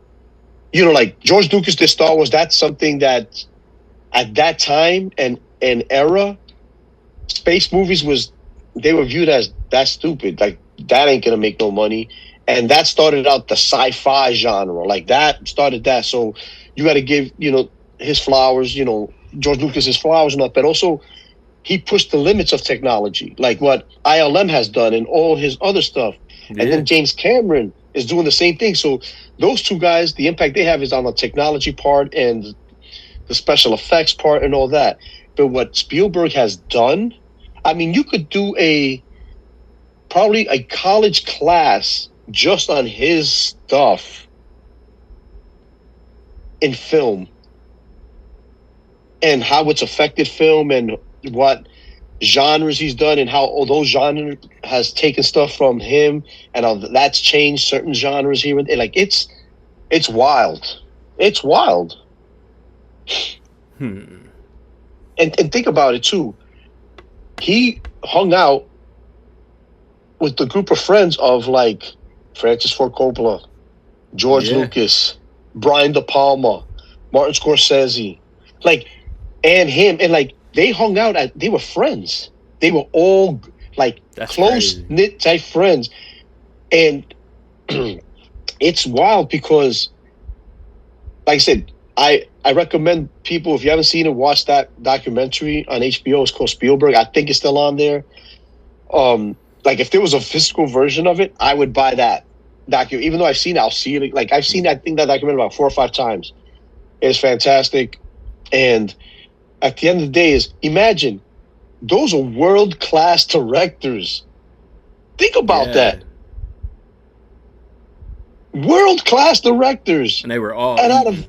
[SPEAKER 2] Like George Lucas did Star Wars. That's something that at that time and era, space movies they were viewed as that stupid. Like that ain't gonna make no money. And that started out the sci-fi genre. Like that started that. So you got to give, his flowers, George Lucas his flowers and all, but also he pushed the limits of technology, like what ILM has done and all his other stuff. Yeah. And then James Cameron is doing the same thing. So those 2 guys, the impact they have is on the technology part and the special effects part and all that. But what Spielberg has done, I mean, you could do probably a college class just on his stuff in film and how it's affected film and what genres he's done and how all those genres has taken stuff from him and how that's changed certain genres here and like it's wild. It's wild. And think about it too. He hung out with the group of friends of like Francis Ford Coppola, George Lucas, Brian De Palma, Martin Scorsese, like, and him, and like they hung out at. They were friends. They were all like close knit type friends, and it's wild because, like I said, I recommend people, if you haven't seen it, watch that documentary on HBO. It's called Spielberg. I think it's still on there. Like if there was a physical version of it, I would buy that documentary. Even though I've seen it, I'll see it. Like I've seen that documentary about 4 or 5 times. It's fantastic. And at the end of the day is, imagine, those are world-class directors. Think about that. World-class directors.
[SPEAKER 1] And they were all...
[SPEAKER 2] And out of...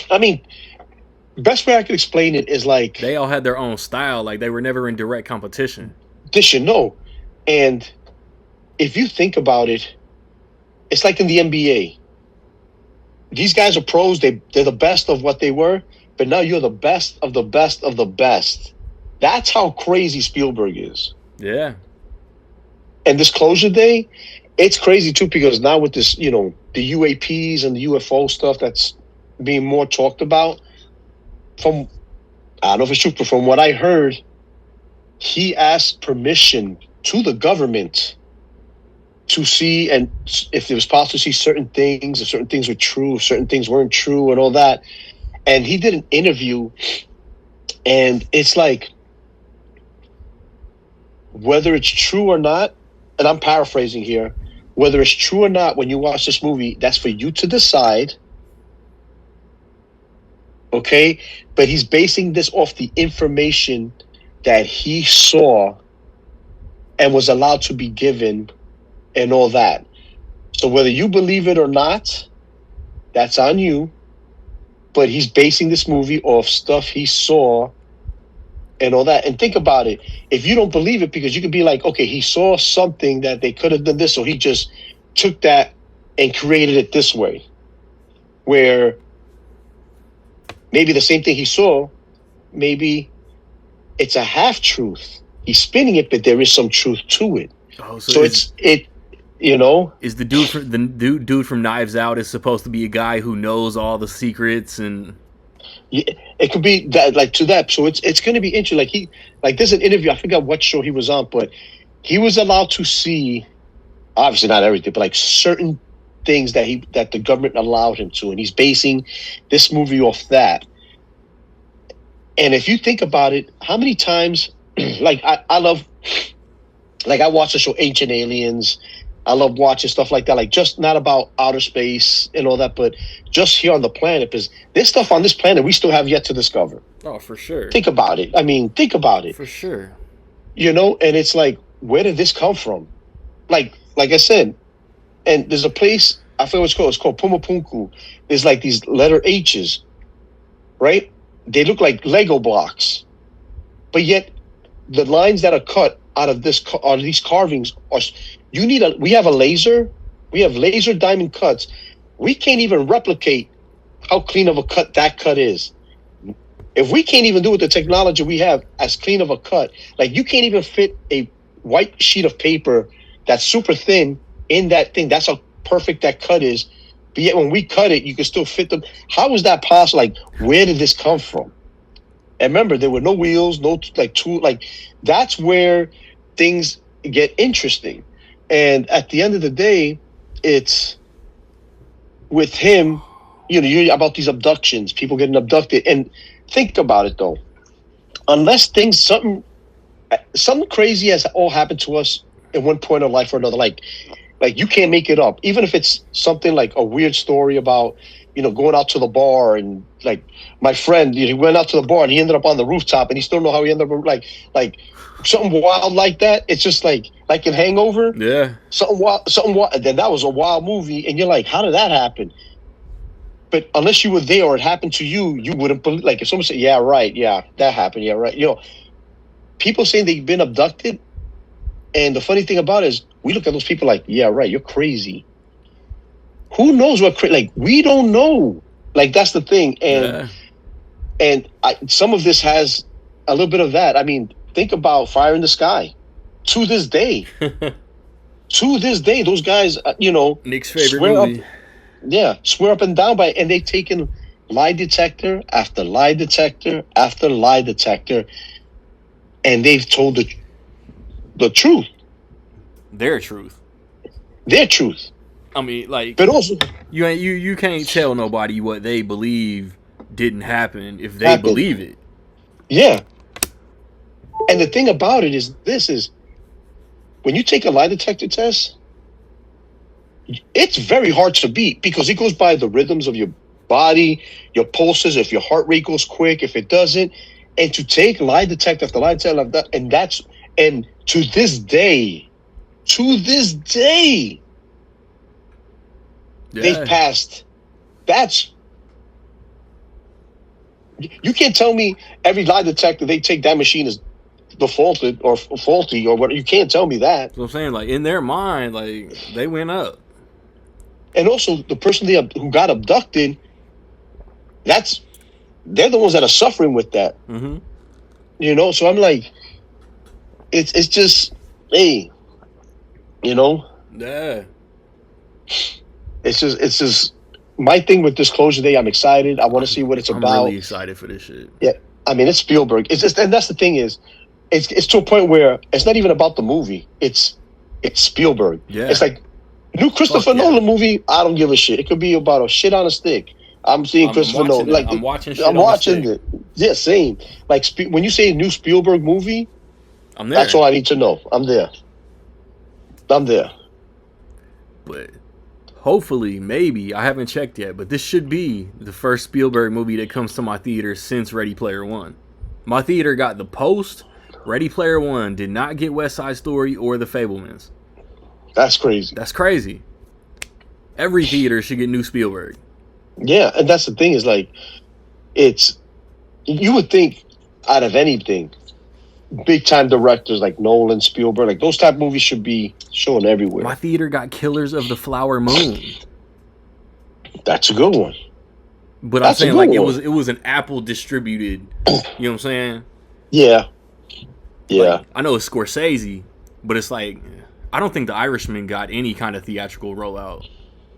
[SPEAKER 2] I mean, best way I could explain it is like...
[SPEAKER 1] They all had their own style. Like, they were never in direct competition.
[SPEAKER 2] This you know. And if you think about it, it's like in the NBA. These guys are pros. They're the best of what they were. But now you're the best of the best of the best. That's how crazy Spielberg is.
[SPEAKER 1] Yeah.
[SPEAKER 2] And Disclosure Day, it's crazy too because now with this, you know, the UAPs and the UFO stuff that's being more talked about, from, I don't know if it's true, but from what I heard, he asked permission to the government to see, and if it was possible to see certain things, if certain things were true, if certain things weren't true and all that. And he did an interview, and it's like, whether it's true or not, and I'm paraphrasing here, whether it's true or not, when you watch this movie, that's for you to decide. Okay? But he's basing this off the information that he saw and was allowed to be given and all that. So whether you believe it or not, that's on you. But he's basing this movie off stuff he saw and all that. And think about it. If you don't believe it, because you could be like, okay, he saw something that they could have done this, so he just took that and created it this way. Where maybe the same thing he saw, maybe it's a half-truth. He's spinning it, but there is some truth to it.
[SPEAKER 1] Oh,
[SPEAKER 2] so it's you know,
[SPEAKER 1] is the dude from Knives Out is supposed to be a guy who knows all the secrets, and
[SPEAKER 2] yeah, it could be that, like, to that. So it's going to be interesting. Like there's an interview, I forgot what show he was on, but he was allowed to see, obviously not everything, but like certain things that the government allowed him to, and he's basing this movie off that. And if you think about it, how many times, like I love, like I watch the show Ancient Aliens. I love watching stuff like that, like just not about outer space and all that, but just here on the planet, because there's stuff on this planet we still have yet to discover.
[SPEAKER 1] Oh, for sure.
[SPEAKER 2] Think about it. I mean, think about it.
[SPEAKER 1] For sure.
[SPEAKER 2] You know, and it's like, where did this come from? Like I said, and there's a place, I forget what it's called. It's called Pumapunku. There's like these letter H's, right? They look like Lego blocks, but yet the lines that are cut out of these carvings are. We have a laser. We have laser diamond cuts. We can't even replicate how clean of a cut that cut is. If we can't even do with the technology we have as clean of a cut, like you can't even fit a white sheet of paper that's super thin in that thing. That's how perfect that cut is. But yet when we cut it, you can still fit them. How is that possible? Like, where did this come from? And remember, there were no wheels, no like tool. Like, that's where things get interesting. And at the end of the day, it's with him, you know, you're about these abductions, people getting abducted. And think about it, though. Unless something crazy has all happened to us at one point in life or another, like you can't make it up. Even if it's something like a weird story about, you know, going out to the bar, and like my friend, he went out to the bar and he ended up on the rooftop, and he still don't know how he ended up like something wild like that. It's just like in Hangover.
[SPEAKER 1] Yeah.
[SPEAKER 2] Something wild. And then that was a wild movie, and you're like, how did that happen? But unless you were there or it happened to you, you wouldn't believe. Like if someone said, "Yeah, right, yeah, that happened, yeah, right," you know, people saying they've been abducted. And the funny thing about it is, we look at those people like, yeah, right, you're crazy. Who knows what? Like, we don't know. Like, that's the thing. And some of this has a little bit of that. I mean, think about Fire in the Sky. To this day, those guys,
[SPEAKER 1] Nick's favorite
[SPEAKER 2] swear
[SPEAKER 1] movie.
[SPEAKER 2] swear up and down by it. And they've taken lie detector after lie detector after lie detector, and they've told the truth.
[SPEAKER 1] Their truth.
[SPEAKER 2] I
[SPEAKER 1] mean, like,
[SPEAKER 2] but also
[SPEAKER 1] you can't tell nobody what they believe didn't happen if they believe it.
[SPEAKER 2] Yeah. And the thing about it is, when you take a lie detector test, it's very hard to beat because it goes by the rhythms of your body, your pulses, if your heart rate goes quick, if it doesn't. And to take lie detector after lie detector like that, and to this day, they've passed. You can't tell me every lie detector they take that machine is defaulted or faulty or what. You can't tell me that.
[SPEAKER 1] So I'm saying, like, in their mind, like, they went up.
[SPEAKER 2] And also, the person who got abducted, they're the ones that are suffering with that.
[SPEAKER 1] Mm-hmm.
[SPEAKER 2] So I'm like, it's just, hey,
[SPEAKER 1] Yeah.
[SPEAKER 2] It's just my thing with Disclosure Day. I'm excited. I want to see what it's about.
[SPEAKER 1] I'm really excited for this shit.
[SPEAKER 2] Yeah, I mean, it's Spielberg. It's just, and that's the thing is, it's to a point where it's not even about the movie. It's Spielberg.
[SPEAKER 1] Yeah.
[SPEAKER 2] It's like new Christopher Nolan movie. I don't give a shit. It could be about a shit on a stick. I'm seeing Christopher Nolan. Like,
[SPEAKER 1] I'm watching shit.
[SPEAKER 2] I'm watching it. Yeah, same. Like, when you say new Spielberg movie,
[SPEAKER 1] I'm there.
[SPEAKER 2] That's all I need to know. I'm there.
[SPEAKER 1] But hopefully, maybe, I haven't checked yet, but this should be the first Spielberg movie that comes to my theater since Ready Player One. My theater got The Post. Ready Player One did not get West Side Story or The Fabelmans.
[SPEAKER 2] That's crazy.
[SPEAKER 1] That's crazy. Every theater should get new Spielberg.
[SPEAKER 2] Yeah, and that's the thing is, like, you would think out of anything, big time directors like Nolan, Spielberg, like those type of movies should be shown everywhere.
[SPEAKER 1] My theater got Killers of the Flower Moon.
[SPEAKER 2] That's a good one.
[SPEAKER 1] But I'm saying, like, it was an Apple distributed, you know what I'm saying?
[SPEAKER 2] Yeah.
[SPEAKER 1] Like, I know it's Scorsese, but it's like, I don't think The Irishman got any kind of theatrical rollout.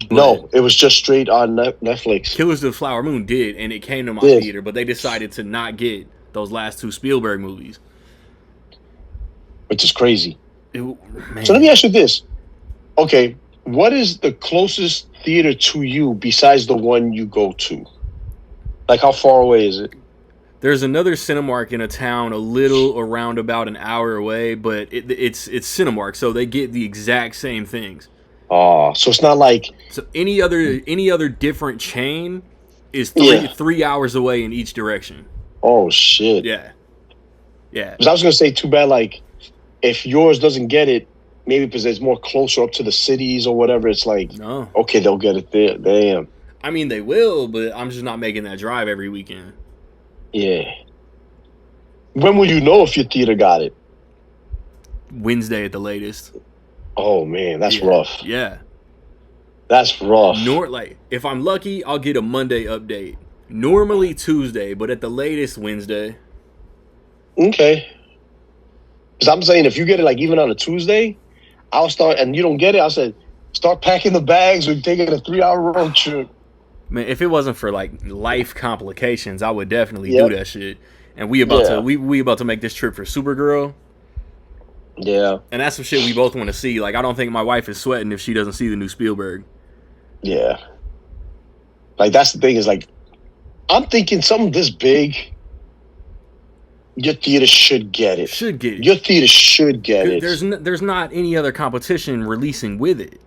[SPEAKER 2] No, it was just straight on Netflix.
[SPEAKER 1] Killers of the Flower Moon did, and it came to my theater, but they decided to not get those last two Spielberg movies.
[SPEAKER 2] Which is crazy. So let me ask you this. Okay, what is the closest theater to you besides the one you go to? Like, how far away is it?
[SPEAKER 1] There's another Cinemark in a town a little around about an hour away, but it's Cinemark, so they get the exact same things.
[SPEAKER 2] Oh, so it's not like...
[SPEAKER 1] So any other different chain is 3 hours away in each direction.
[SPEAKER 2] Oh, shit.
[SPEAKER 1] Yeah.
[SPEAKER 2] Because I was going to say, too bad, like, if yours doesn't get it, maybe because it's more closer up to the cities or whatever, it's like, no. Okay, they'll get it there. Damn.
[SPEAKER 1] I mean, they will, but I'm just not making that drive every weekend.
[SPEAKER 2] Yeah. When will you know if your theater got it?
[SPEAKER 1] Wednesday at the latest.
[SPEAKER 2] Oh, man, that's rough.
[SPEAKER 1] Yeah.
[SPEAKER 2] That's rough.
[SPEAKER 1] Like, if I'm lucky, I'll get a Monday update. Normally Tuesday, but at the latest Wednesday.
[SPEAKER 2] Okay. Because I'm saying if you get it, like, even on a Tuesday, I'll start, and you don't get it, I'll say, start packing the bags. We're taking a 3-hour road trip.
[SPEAKER 1] Man, if it wasn't for, like, life complications, I would definitely do that shit. And we about to make this trip for Supergirl.
[SPEAKER 2] Yeah.
[SPEAKER 1] And that's some shit we both want to see. Like, I don't think my wife is sweating if she doesn't see the new Spielberg.
[SPEAKER 2] Yeah. Like, that's the thing is, like, I'm thinking something this big, your theater should get it. Your theater should get it.
[SPEAKER 1] There's not any other competition releasing with it.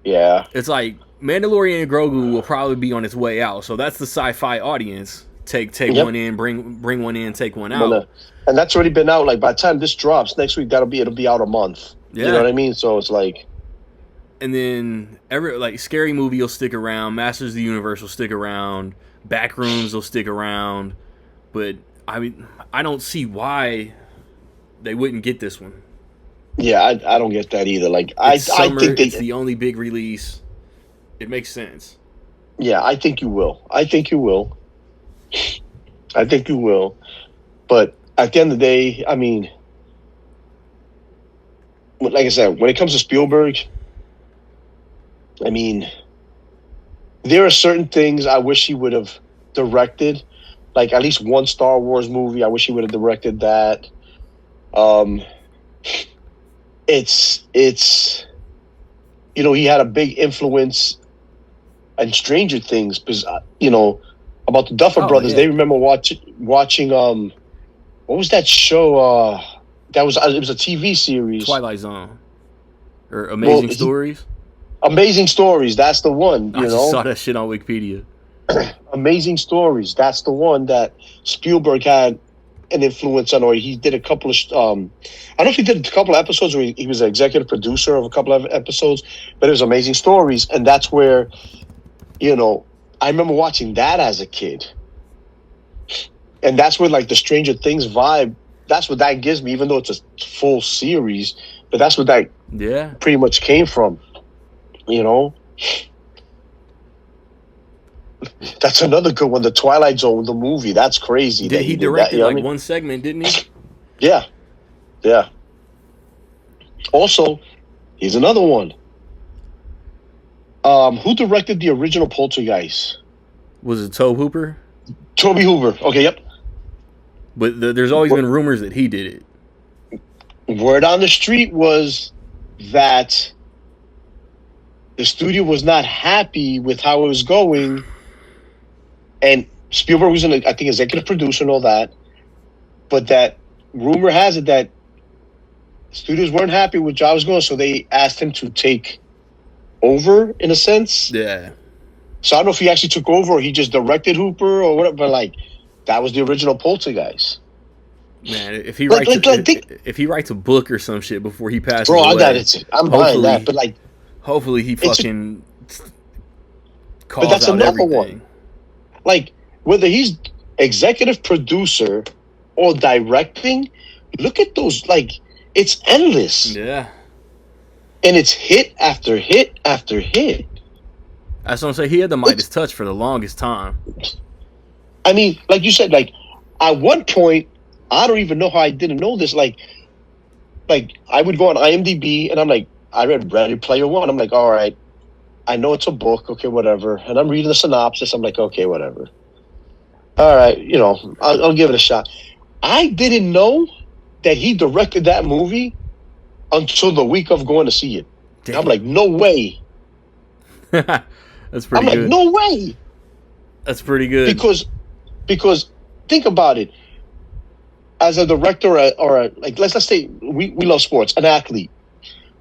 [SPEAKER 2] Yeah.
[SPEAKER 1] It's like Mandalorian and Grogu will probably be on its way out. So that's the sci-fi audience. Take one in, bring one in, take one out.
[SPEAKER 2] And that's already been out. Like, by the time this drops next week, it'll be out a month. Yeah. You know what I mean? So it's like,
[SPEAKER 1] and then Scary Movie will stick around, Masters of the Universe will stick around, Backrooms will stick around, but I mean, I don't see why they wouldn't get this one.
[SPEAKER 2] Yeah, I don't get that either. Like
[SPEAKER 1] It's
[SPEAKER 2] I
[SPEAKER 1] summer.
[SPEAKER 2] think
[SPEAKER 1] It's
[SPEAKER 2] they.
[SPEAKER 1] the only big release. It makes sense.
[SPEAKER 2] Yeah, I think you will. I think you will. I think you will. But at the end of the day, I mean, like I said, when it comes to Spielberg, I mean, there are certain things I wish he would have directed, like at least one Star Wars movie. I wish he would have directed that. Um, it's he had a big influence on Stranger Things because about the Duffer
[SPEAKER 1] Oh
[SPEAKER 2] Brothers.
[SPEAKER 1] yeah,
[SPEAKER 2] They remember watching what was that show? That was it was a TV series.
[SPEAKER 1] Twilight Zone or
[SPEAKER 2] Well,
[SPEAKER 1] Amazing Stories.
[SPEAKER 2] Amazing Stories. That's the one.
[SPEAKER 1] I just saw that shit on Wikipedia.
[SPEAKER 2] Amazing Stories. That's the one that Spielberg had an influence on, or he did a couple of. I don't know if he did a couple of episodes, or he was an executive producer of a couple of episodes, but it was Amazing Stories, and that's where, I remember watching that as a kid, and that's where like the Stranger Things vibe. That's what that gives me, even though it's a full series, but that's what that pretty much came from. That's another good one. The Twilight Zone, the movie. That's crazy.
[SPEAKER 1] Did he directed one segment, didn't he?
[SPEAKER 2] Yeah. Yeah. Also, here's another one. Who directed the original Poltergeist?
[SPEAKER 1] Was it Tobe Hooper?
[SPEAKER 2] Tobe Hooper. Okay, yep.
[SPEAKER 1] But there's always been rumors that he did it.
[SPEAKER 2] Word on the street was that the studio was not happy with how it was going, and Spielberg was I think, executive producer and all that, but that rumor has it that studios weren't happy with how it was going, so they asked him to take over, in a sense.
[SPEAKER 1] Yeah.
[SPEAKER 2] So I don't know if he actually took over or he just directed Hooper or whatever, but like, that was the original Poltergeist.
[SPEAKER 1] Man, if he writes a book or some shit before he passes away,
[SPEAKER 2] I got it. I'm buying that, but like,
[SPEAKER 1] hopefully he fucking calls
[SPEAKER 2] but that's
[SPEAKER 1] out
[SPEAKER 2] another
[SPEAKER 1] everything.
[SPEAKER 2] one. Like, whether he's executive producer or directing, look at those. Like, it's endless.
[SPEAKER 1] Yeah.
[SPEAKER 2] And it's hit after hit after hit.
[SPEAKER 1] That's what I'm saying. He had the Midas touch for the longest time.
[SPEAKER 2] I mean, like you said, like, at one point, I don't even know how I didn't know this. Like I would go on IMDb and I'm like, I read Ready Player One. I'm like, all right, I know it's a book. Okay, whatever. And I'm reading the synopsis. I'm like, okay, whatever. All right, I'll give it a shot. I didn't know that he directed that movie until the week of going to see it. Damn. I'm like, no way.
[SPEAKER 1] That's pretty good.
[SPEAKER 2] I'm like, no way.
[SPEAKER 1] That's pretty good.
[SPEAKER 2] Because think about it. As a director or like let's say we love sports, an athlete.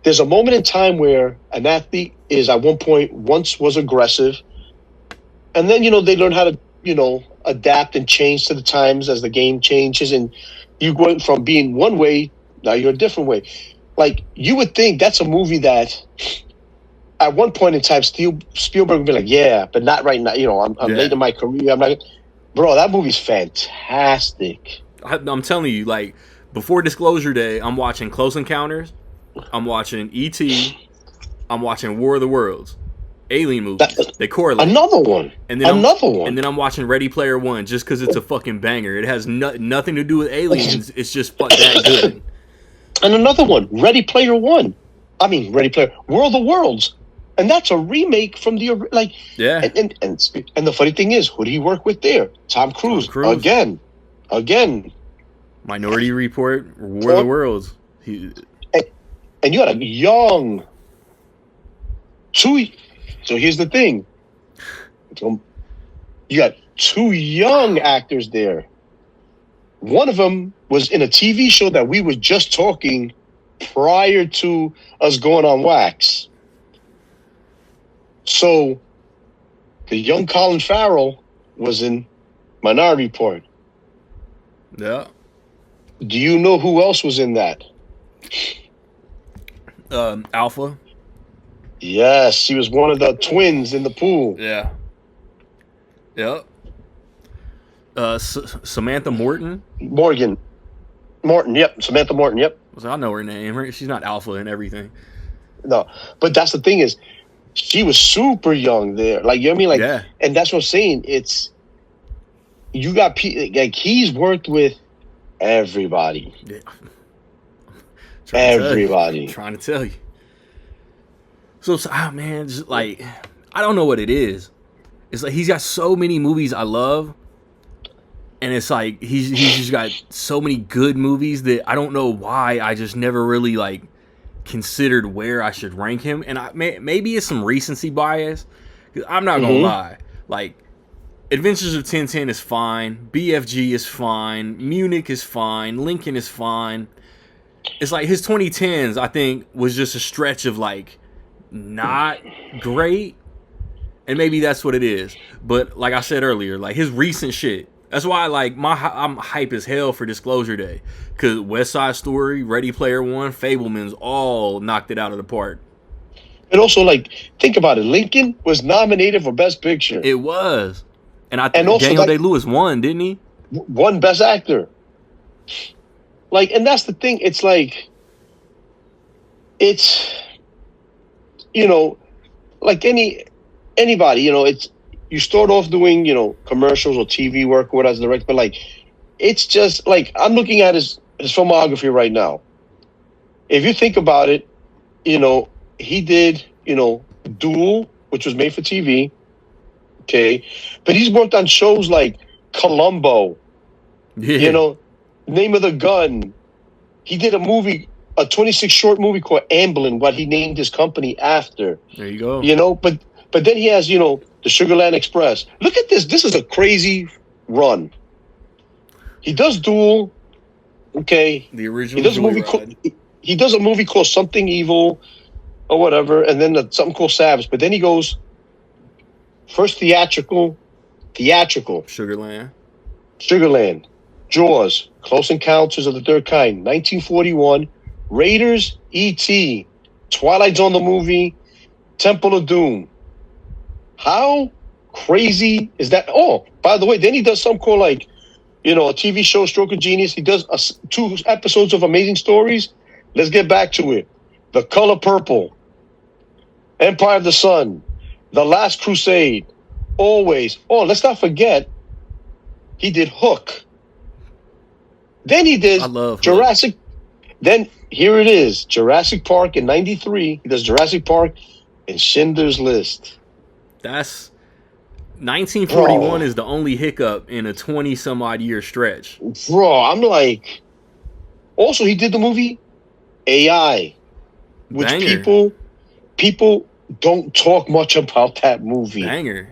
[SPEAKER 2] There's a moment in time where an athlete is at one point once was aggressive, and then they learn how to adapt and change to the times as the game changes, and you go from being one way now you're a different way. Like, you would think that's a movie that at one point in time Spielberg would be like, yeah, but not right now. I'm late in my career. I'm not. Bro, that movie's fantastic.
[SPEAKER 1] I'm telling you, like, before Disclosure Day, I'm watching Close Encounters, I'm watching E.T., I'm watching War of the Worlds, Alien movies. They correlate.
[SPEAKER 2] Another one.
[SPEAKER 1] And then I'm watching Ready Player One just because it's a fucking banger. It has nothing to do with aliens. It's just that good.
[SPEAKER 2] And another one, Ready Player One. I mean, World of Worlds. And that's a remake from the
[SPEAKER 1] yeah.
[SPEAKER 2] And the funny thing is, who did he work with there? Tom Cruise. Again.
[SPEAKER 1] Minority Report, War of the Worlds.
[SPEAKER 2] And you got a young. So here's the thing. You got two young actors there. One of them was in a TV show that we were just talking prior to us going on Wax. So, the young Colin Farrell was in Minority Report.
[SPEAKER 1] Yeah.
[SPEAKER 2] Do you know who else was in that?
[SPEAKER 1] Alpha.
[SPEAKER 2] Yes, she was one of the twins in the pool.
[SPEAKER 1] Yeah. Yep. Samantha Morton.
[SPEAKER 2] Morton, yep. Samantha Morton, yep.
[SPEAKER 1] I know her name. She's not alpha and everything.
[SPEAKER 2] No, but that's the thing is, she was super young there. Like, you know what I mean? Like,
[SPEAKER 1] Yeah.
[SPEAKER 2] And that's what I'm saying. It's, you got like, he's worked with everybody.
[SPEAKER 1] Yeah.
[SPEAKER 2] Everybody.
[SPEAKER 1] Trying to tell you. So, man, just like, I don't know what it is. It's like he's got so many movies I love, and it's like he's just got so many good movies that I don't know why I just never really like considered where I should rank him. And maybe it's some recency bias. 'Cause I'm not gonna lie, like Adventures of Tintin is fine, BFG is fine, Munich is fine, Lincoln is fine. It's like his 2010s, I think, was just a stretch of like not great, and maybe that's what it is. But like I said earlier, like his recent shit. That's why like I'm hype as hell for Disclosure Day, because West Side Story, Ready Player One, Fablemans all knocked it out of the park.
[SPEAKER 2] And also, like, think about it. Lincoln was nominated for Best Picture.
[SPEAKER 1] It was, and I think
[SPEAKER 2] also,
[SPEAKER 1] Daniel
[SPEAKER 2] like,
[SPEAKER 1] Day-Lewis won, didn't he?
[SPEAKER 2] Won Best Actor. Like, and that's the thing. It's like, it's, you know, like anybody, you know, it's, you start off doing, you know, commercials or TV work or whatever as a director, but like, it's just like, I'm looking at his filmography right now. If you think about it, you know, he did, you know, Duel, which was made for TV. Okay. But he's worked on shows like Columbo, you know, Name of the Gun. He did a movie, a 26 short movie called Amblin, what he named his company after.
[SPEAKER 1] There you go.
[SPEAKER 2] You know, but then he has, you know, the Sugarland Express. Look at this. This is a crazy run. He does Duel. Okay.
[SPEAKER 1] The original.
[SPEAKER 2] He does a movie called, he does a movie called Something Evil or whatever, and then something called Savage. But then he goes first theatrical,
[SPEAKER 1] Sugarland,
[SPEAKER 2] Jaws, Close Encounters of the Third Kind, 1941, Raiders, E.T., Twilight Zone the movie, Temple of Doom. How crazy is that? Oh, by the way, then he does something called like, you know, a TV show, Stroke of Genius. He does 2 episodes of Amazing Stories. Let's get back to it. The Color Purple, Empire of the Sun, The Last Crusade, Always. Oh, let's not forget, he did Hook. Then he did Jurassic. Then here it is, Jurassic Park in '93. He does Jurassic Park and Schindler's List.
[SPEAKER 1] That's 1941 is the only hiccup in a 20-some-odd year stretch.
[SPEAKER 2] Bro, I'm like... Also, he did the movie AI, which
[SPEAKER 1] Banger.
[SPEAKER 2] people don't talk much about that movie.
[SPEAKER 1] Banger.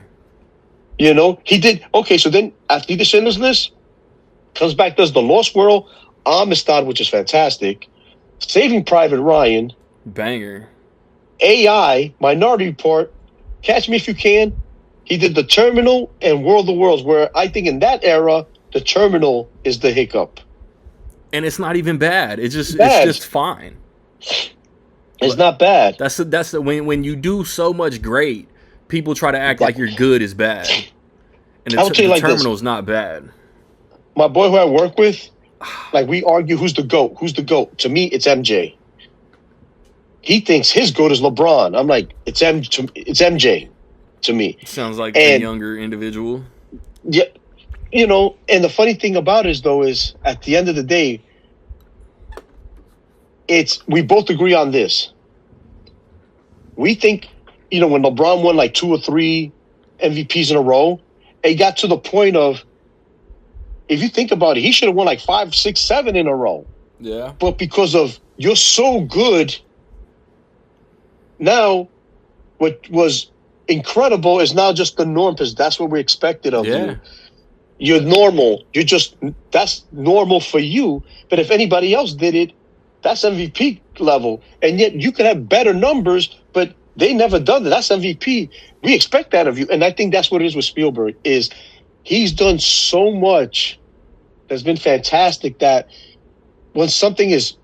[SPEAKER 2] You know, he did... Okay, so then after he did Schindler's List, comes back, does The Lost World, Amistad, which is fantastic, Saving Private Ryan,
[SPEAKER 1] Banger.
[SPEAKER 2] AI, Minority Report, Catch Me If You Can. He did The Terminal and World of Worlds, where I think in that era, The Terminal is the hiccup.
[SPEAKER 1] And it's not even bad. It's just fine.
[SPEAKER 2] It's not bad.
[SPEAKER 1] That's the when you do so much great, people try to act like your good is bad. And
[SPEAKER 2] I will tell you like
[SPEAKER 1] Terminal's not bad.
[SPEAKER 2] My boy who I work with, like, we argue who's the GOAT. Who's the GOAT? To me, it's MJ. He thinks his GOAT is LeBron. I'm like, it's MJ to me.
[SPEAKER 1] Sounds like a younger individual.
[SPEAKER 2] Yeah. You know, and the funny thing about it is at the end of the day, we both agree on this. We think, you know, when LeBron won like 2 or 3 MVPs in a row, it got to the point of, if you think about it, he should have won like 5, 6, 7 in a row.
[SPEAKER 1] Yeah.
[SPEAKER 2] But because of you're so good, now what was incredible is now just the norm, because that's what we expected of you. You're normal. That's normal for you. But if anybody else did it, that's MVP level. And yet you could have better numbers, but they never done it. That's MVP. We expect that of you. And I think that's what it is with Spielberg, is he's done so much that's been fantastic that when something is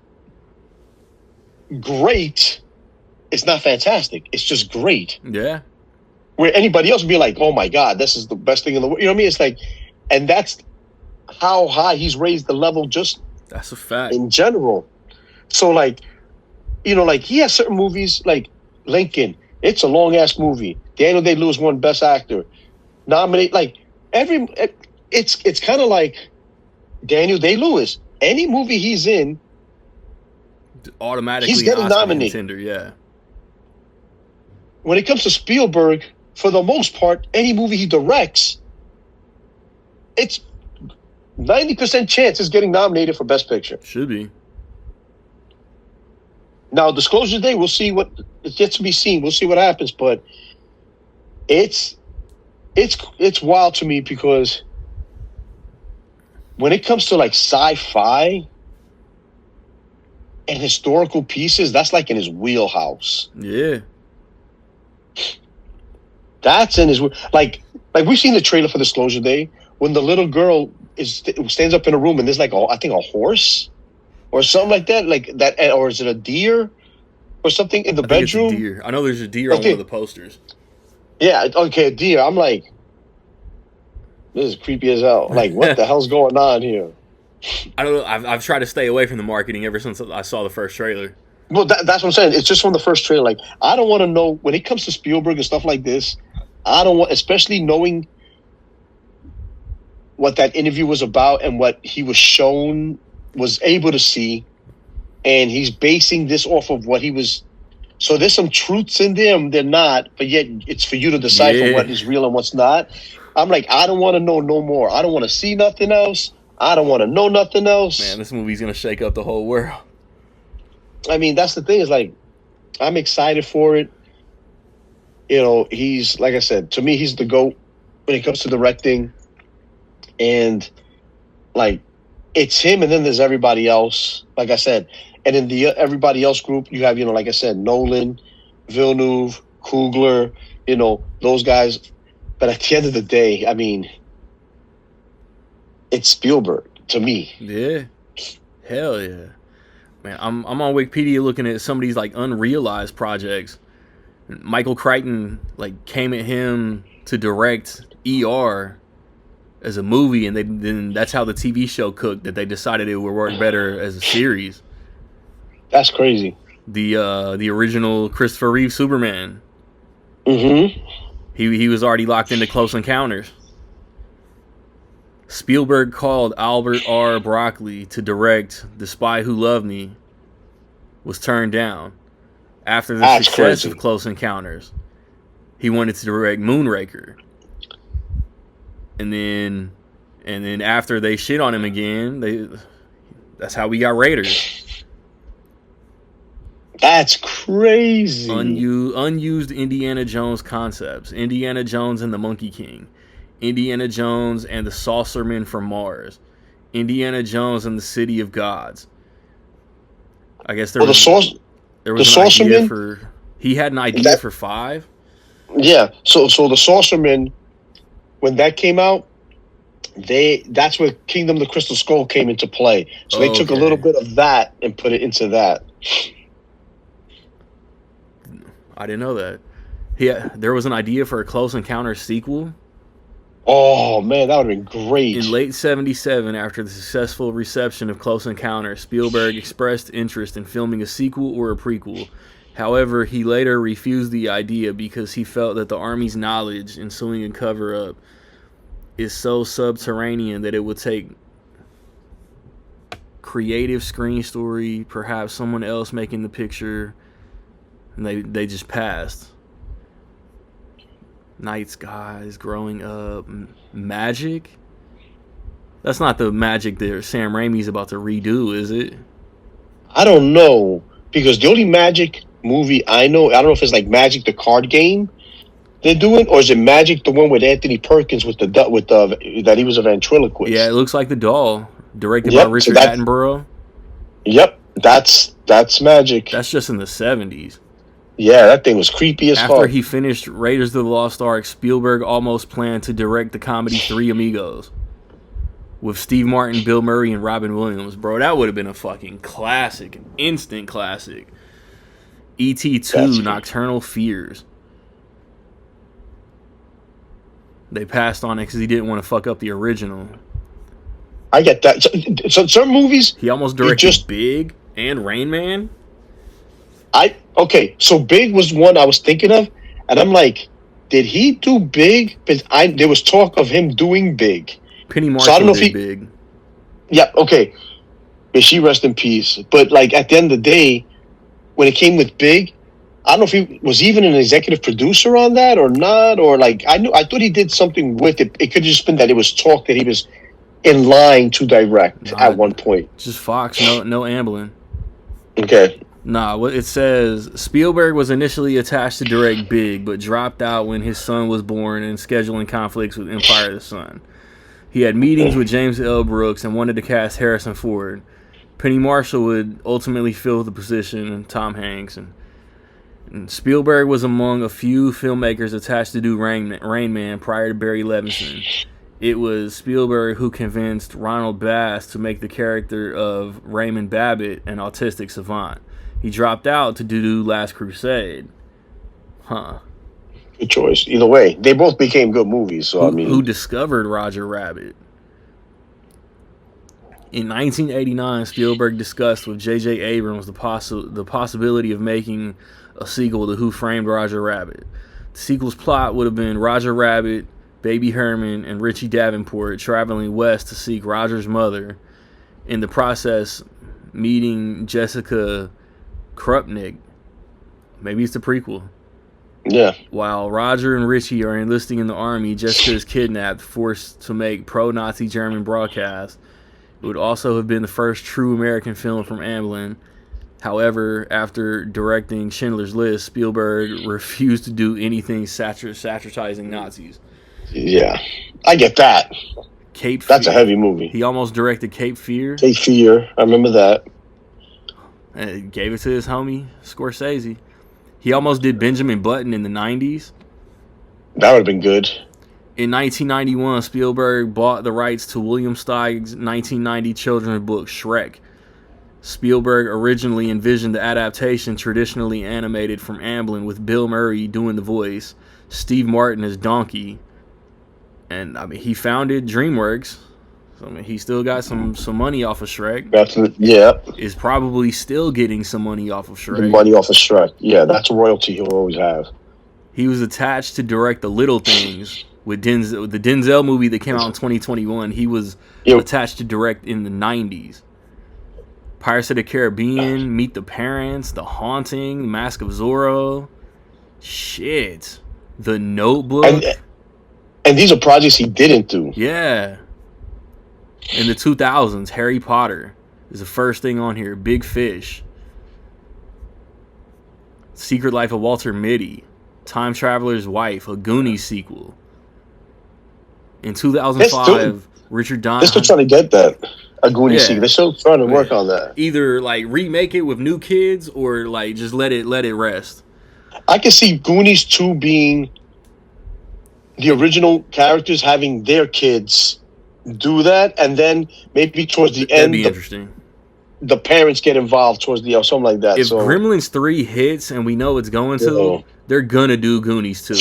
[SPEAKER 2] great, it's not fantastic. It's just great.
[SPEAKER 1] Yeah.
[SPEAKER 2] Where anybody else would be like, oh my God, this is the best thing in the world. You know what I mean? It's like, and that's how high he's raised the level just
[SPEAKER 1] That's a fact.
[SPEAKER 2] in general. So like, like he has certain movies like Lincoln. It's a long ass movie. Daniel Day-Lewis won Best Actor. Nominate like it's kind of like Daniel Day-Lewis. Any movie he's in,
[SPEAKER 1] Automatically
[SPEAKER 2] he's getting
[SPEAKER 1] Oscar
[SPEAKER 2] nominated.
[SPEAKER 1] contender, yeah.
[SPEAKER 2] When it comes to Spielberg, for the most part, any movie he directs, it's 90% chance is getting nominated for Best Picture.
[SPEAKER 1] Should be.
[SPEAKER 2] Now, Disclosure Day, we'll see what it's yet to be seen. We'll see what happens, but it's wild to me because when it comes to like sci-fi and historical pieces, that's like in his wheelhouse.
[SPEAKER 1] Yeah.
[SPEAKER 2] That's in his like we've seen the trailer for Disclosure Day when the little girl stands up in a room and there's like I think a horse or something like that, or is it a deer or something in the
[SPEAKER 1] I think it's a
[SPEAKER 2] bedroom?
[SPEAKER 1] deer. I know there's a deer on one of the posters.
[SPEAKER 2] Yeah, okay, a deer. I'm like, this is creepy as hell. Like, what the hell's going on here?
[SPEAKER 1] I don't know. I've tried to stay away from the marketing ever since I saw the first trailer.
[SPEAKER 2] Well, that's what I'm saying. It's just from the first trailer. Like, I don't want to know when it comes to Spielberg and stuff like this. I don't want, especially knowing what that interview was about and what he was able to see, and he's basing this off of what he was. So there's some truths in them. They're not, but yet it's for you to decipher what is real and what's not. I'm like, I don't want to know no more. I don't want to see nothing else. I don't want to know nothing else.
[SPEAKER 1] Man, this movie's gonna shake up the whole world.
[SPEAKER 2] I mean, that's the thing is like, I'm excited for it. He's, like I said, to me, he's the GOAT when it comes to directing. And, like, it's him and then there's everybody else, like I said. And in the everybody else group, you have, like I said, Nolan, Villeneuve, Coogler, those guys. But at the end of the day, I mean, it's Spielberg to me.
[SPEAKER 1] Yeah. Hell yeah. Man, I'm on Wikipedia looking at some of these like unrealized projects. Michael Crichton like came at him to direct ER as a movie, and then that's how the TV show cooked. That they decided it would work better as a series.
[SPEAKER 2] That's crazy.
[SPEAKER 1] The original Christopher Reeve Superman.
[SPEAKER 2] Mm-hmm.
[SPEAKER 1] He was already locked into Close Encounters. Spielberg called Albert R. Broccoli to direct The Spy Who Loved Me, was turned down. After the success of Close Encounters, he wanted to direct Moonraker. And then after they shit on him again, that's how we got Raiders.
[SPEAKER 2] That's crazy.
[SPEAKER 1] Unused Indiana Jones concepts. Indiana Jones and the Monkey King. Indiana Jones and the Saucerman from Mars. Indiana Jones and the City of Gods. I guess there was an idea for... He had an idea for 5?
[SPEAKER 2] Yeah. So the Saucerman, when that came out, that's where Kingdom of the Crystal Skull came into play. So they took a little bit of that and put it into that.
[SPEAKER 1] I didn't know that. There was an idea for a Close Encounters sequel.
[SPEAKER 2] Oh, man, that would have been great.
[SPEAKER 1] In late 1977, after the successful reception of Close Encounters, Spielberg expressed interest in filming a sequel or a prequel. However, he later refused the idea because he felt that the Army's knowledge ensuing a cover-up is so subterranean that it would take creative screen story, perhaps someone else making the picture, and they just passed. Night Skies, Growing Up, Magic? That's not the Magic that Sam Raimi's about to redo, is it?
[SPEAKER 2] I don't know, because the only Magic movie I don't know if it's like Magic the card game they're doing, or is it Magic the one with Anthony Perkins with that he was a ventriloquist?
[SPEAKER 1] Yeah, it looks like The Doll, directed by Richard Attenborough.
[SPEAKER 2] Yep, that's Magic.
[SPEAKER 1] That's just in the 70s.
[SPEAKER 2] Yeah, that thing was creepy as fuck.
[SPEAKER 1] After he finished Raiders of the Lost Ark, Spielberg almost planned to direct the comedy Three Amigos with Steve Martin, Bill Murray, and Robin Williams. Bro, that would have been a fucking classic, an instant classic. E.T. 2, Nocturnal Fears. They passed on it because he didn't want to fuck up the original.
[SPEAKER 2] I get that. So certain movies,
[SPEAKER 1] He almost
[SPEAKER 2] you
[SPEAKER 1] directed
[SPEAKER 2] just
[SPEAKER 1] Big and Rain Man.
[SPEAKER 2] okay. So Big was one I was thinking of, and I'm like, did he do Big? But there was talk of him doing Big.
[SPEAKER 1] Penny
[SPEAKER 2] So I don't
[SPEAKER 1] Marshall
[SPEAKER 2] know if
[SPEAKER 1] did
[SPEAKER 2] he.
[SPEAKER 1] Big.
[SPEAKER 2] Yeah, okay. May she rest in peace. But like at the end of the day, when it came with Big, I don't know if he was even an executive producer on that or not, or like I thought he did something with it. It could have just been that it was talk that he was in line to direct at
[SPEAKER 1] Not
[SPEAKER 2] one point.
[SPEAKER 1] just Fox. No Amblin.
[SPEAKER 2] Okay.
[SPEAKER 1] Nah, what it says, Spielberg was initially attached to direct Big, but dropped out when his son was born and scheduling conflicts with Empire of the Sun. He had meetings with James L. Brooks and wanted to cast Harrison Ford. Penny Marshall would ultimately fill the position, and Tom Hanks. And Spielberg was among a few filmmakers attached to do Rain Man prior to Barry Levinson. It was Spielberg who convinced Ronald Bass to make the character of Raymond Babbitt an autistic savant. He dropped out to do Last Crusade. Huh.
[SPEAKER 2] Good choice. Either way, they both became good movies. So
[SPEAKER 1] Who discovered Roger Rabbit? In 1989, Spielberg discussed with J.J. Abrams the possibility of making a sequel to Who Framed Roger Rabbit. The sequel's plot would have been Roger Rabbit, Baby Herman, and Richie Davenport traveling west to seek Roger's mother. In the process, meeting Jessica Krupnik. Maybe it's the prequel.
[SPEAKER 2] Yeah.
[SPEAKER 1] While Roger and Richie are enlisting in the army, Jessica is kidnapped, forced to make pro-Nazi German broadcasts. It would also have been the first true American film from Amblin. However, after directing Schindler's List, Spielberg refused to do anything satirizing Nazis.
[SPEAKER 2] Yeah, I get that. That's a heavy movie.
[SPEAKER 1] He almost directed Cape Fear.
[SPEAKER 2] Cape Fear, I remember that.
[SPEAKER 1] And gave it to his homie Scorsese. He almost did Benjamin Button in the 90s.
[SPEAKER 2] That would have been good.
[SPEAKER 1] In 1991, Spielberg bought the rights to William Steig's 1990 children's book, Shrek. Spielberg originally envisioned the adaptation traditionally animated from Amblin with Bill Murray doing the voice, Steve Martin as Donkey, and I mean he founded DreamWorks. So I mean he still got some money off of Shrek. Is probably still getting some money off of Shrek.
[SPEAKER 2] The money off of Shrek. Yeah, that's a royalty he'll always have.
[SPEAKER 1] He was attached to direct The Little Things with Denzel, the Denzel movie that came out in 2021. He was attached to direct in the 90s. Pirates of the Caribbean, Meet the Parents, The Haunting, Mask of Zorro. Shit. The Notebook.
[SPEAKER 2] And these are projects he didn't do.
[SPEAKER 1] Yeah. In the 2000s, Harry Potter is the first thing on here. Big Fish. Secret Life of Walter Mitty. Time Traveler's Wife, a Goonies sequel. In 2005, Richard Donner.
[SPEAKER 2] They're still trying to get that. A Goonies sequel. They're still trying to work on that.
[SPEAKER 1] Either like remake it with new kids or like just let it rest.
[SPEAKER 2] I can see Goonies 2 being the original characters having their kids do that, and then maybe towards the end,
[SPEAKER 1] that'd be interesting.
[SPEAKER 2] The parents get involved towards the something like that.
[SPEAKER 1] If Gremlins 3 hits and we know it's going to, they're gonna do Goonies 2.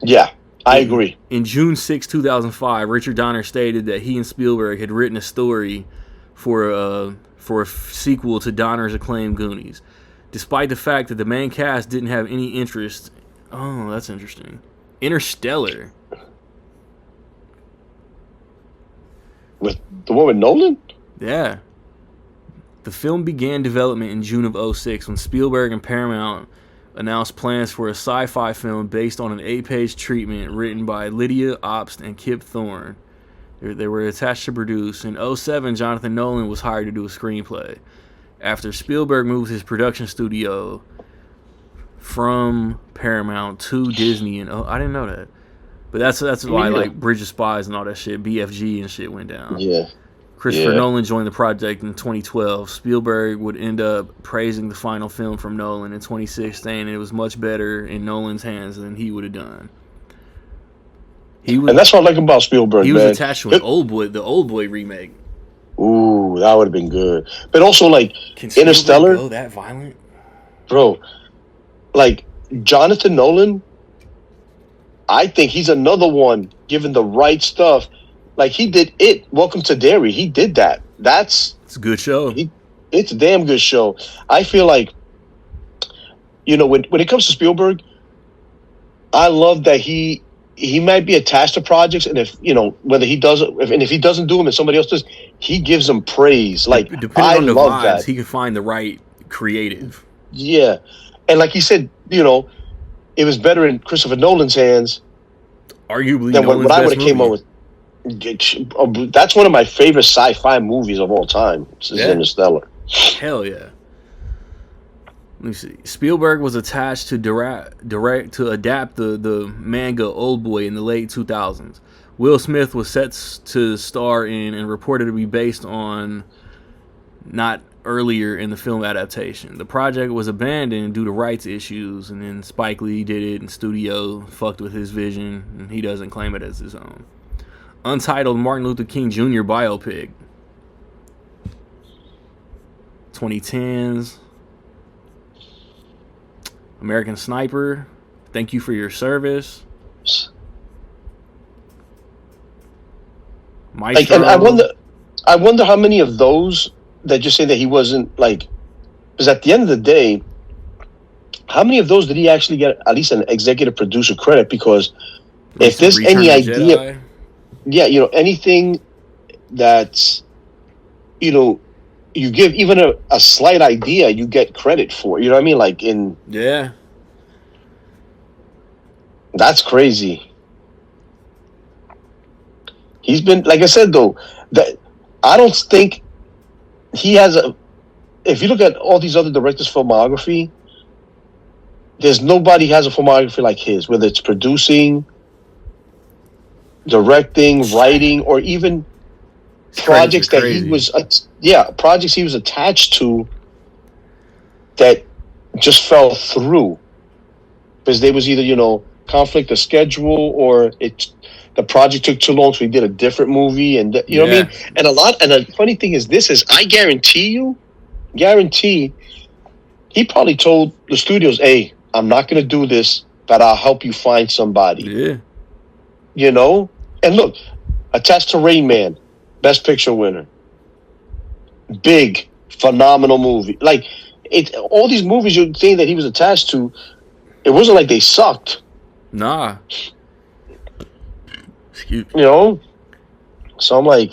[SPEAKER 2] Yeah, I agree.
[SPEAKER 1] In June 6, 2005, Richard Donner stated that he and Spielberg had written a story for a sequel to Donner's acclaimed Goonies, despite the fact that the main cast didn't have any interest. Oh, that's interesting. Interstellar.
[SPEAKER 2] With the one with Nolan?
[SPEAKER 1] Yeah. The film began development in June of 2006 when Spielberg and Paramount announced plans for a sci-fi film based on an 8-page treatment written by Lydia Obst and Kip Thorne. They were attached to produce. In 2007, Jonathan Nolan was hired to do a screenplay. After Spielberg moved his production studio from Paramount to Disney, and I didn't know that. But that's why like Bridge of Spies and all that shit, BFG and shit went down.
[SPEAKER 2] Yeah.
[SPEAKER 1] Christopher Nolan joined the project in 2012. Spielberg would end up praising the final film from Nolan in 2016, saying it was much better in Nolan's hands than he would have done.
[SPEAKER 2] And that's what I like about Spielberg.
[SPEAKER 1] He was attached to the Old Boy remake.
[SPEAKER 2] Ooh, that would have been good. But also, like,
[SPEAKER 1] Can
[SPEAKER 2] Interstellar.
[SPEAKER 1] Go that violent?
[SPEAKER 2] Bro, like, Jonathan Nolan, I think he's another one, given the right stuff, Like he did it. Welcome to Derry. He did that.
[SPEAKER 1] It's a good show.
[SPEAKER 2] It's a damn good show. I feel like, when it comes to Spielberg, I love that he might be attached to projects, and if whether he does it, if he doesn't do them and somebody else does, he gives them praise. Like
[SPEAKER 1] Depending
[SPEAKER 2] I
[SPEAKER 1] on the
[SPEAKER 2] love
[SPEAKER 1] vibes,
[SPEAKER 2] that.
[SPEAKER 1] he can find the right creative.
[SPEAKER 2] Yeah, and like he said, it was better in Christopher Nolan's hands
[SPEAKER 1] Arguably,
[SPEAKER 2] than
[SPEAKER 1] Nolan's
[SPEAKER 2] what I
[SPEAKER 1] best
[SPEAKER 2] would have came up
[SPEAKER 1] movie.
[SPEAKER 2] with. That's one of my favorite sci-fi movies of all time. It's
[SPEAKER 1] Yeah.
[SPEAKER 2] Interstellar.
[SPEAKER 1] Hell yeah. Let me see. Spielberg was attached to direct to adapt the manga Old Boy in the late 2000s. Will Smith was set to star in and reported to be based on not earlier in the film adaptation. The project was abandoned due to rights issues, and then Spike Lee did it, and studio fucked with his vision, and he doesn't claim it as his own. Untitled Martin Luther King Jr. biopic. 2010s. American Sniper. Thank you for your service. Maestro.
[SPEAKER 2] And I wonder how many of those that just say that he wasn't like, because at the end of the day, how many of those did he actually get at least an executive producer credit? Because if there's
[SPEAKER 1] Return
[SPEAKER 2] any
[SPEAKER 1] of the
[SPEAKER 2] idea,
[SPEAKER 1] Jedi.
[SPEAKER 2] anything that's, you give even a slight idea, you get credit for. You know what I mean? Like
[SPEAKER 1] Yeah.
[SPEAKER 2] that's crazy. He's been, like I said though, that I don't think he has a. If you look at all these other directors' filmography, there's nobody has a filmography like his, whether it's producing, directing, writing, or even projects that he was, projects he was attached to that just fell through because there was either conflict of schedule or the project took too long, so he did a different movie, and what I mean. And the funny thing is, I guarantee, he probably told the studios, "Hey, I'm not going to do this, but I'll help you find somebody."
[SPEAKER 1] Yeah.
[SPEAKER 2] And look, attached to Rain Man, Best Picture winner, big, phenomenal movie. Like all these movies you're saying that he was attached to, it wasn't like they sucked.
[SPEAKER 1] Nah. Excuse me.
[SPEAKER 2] So I'm like,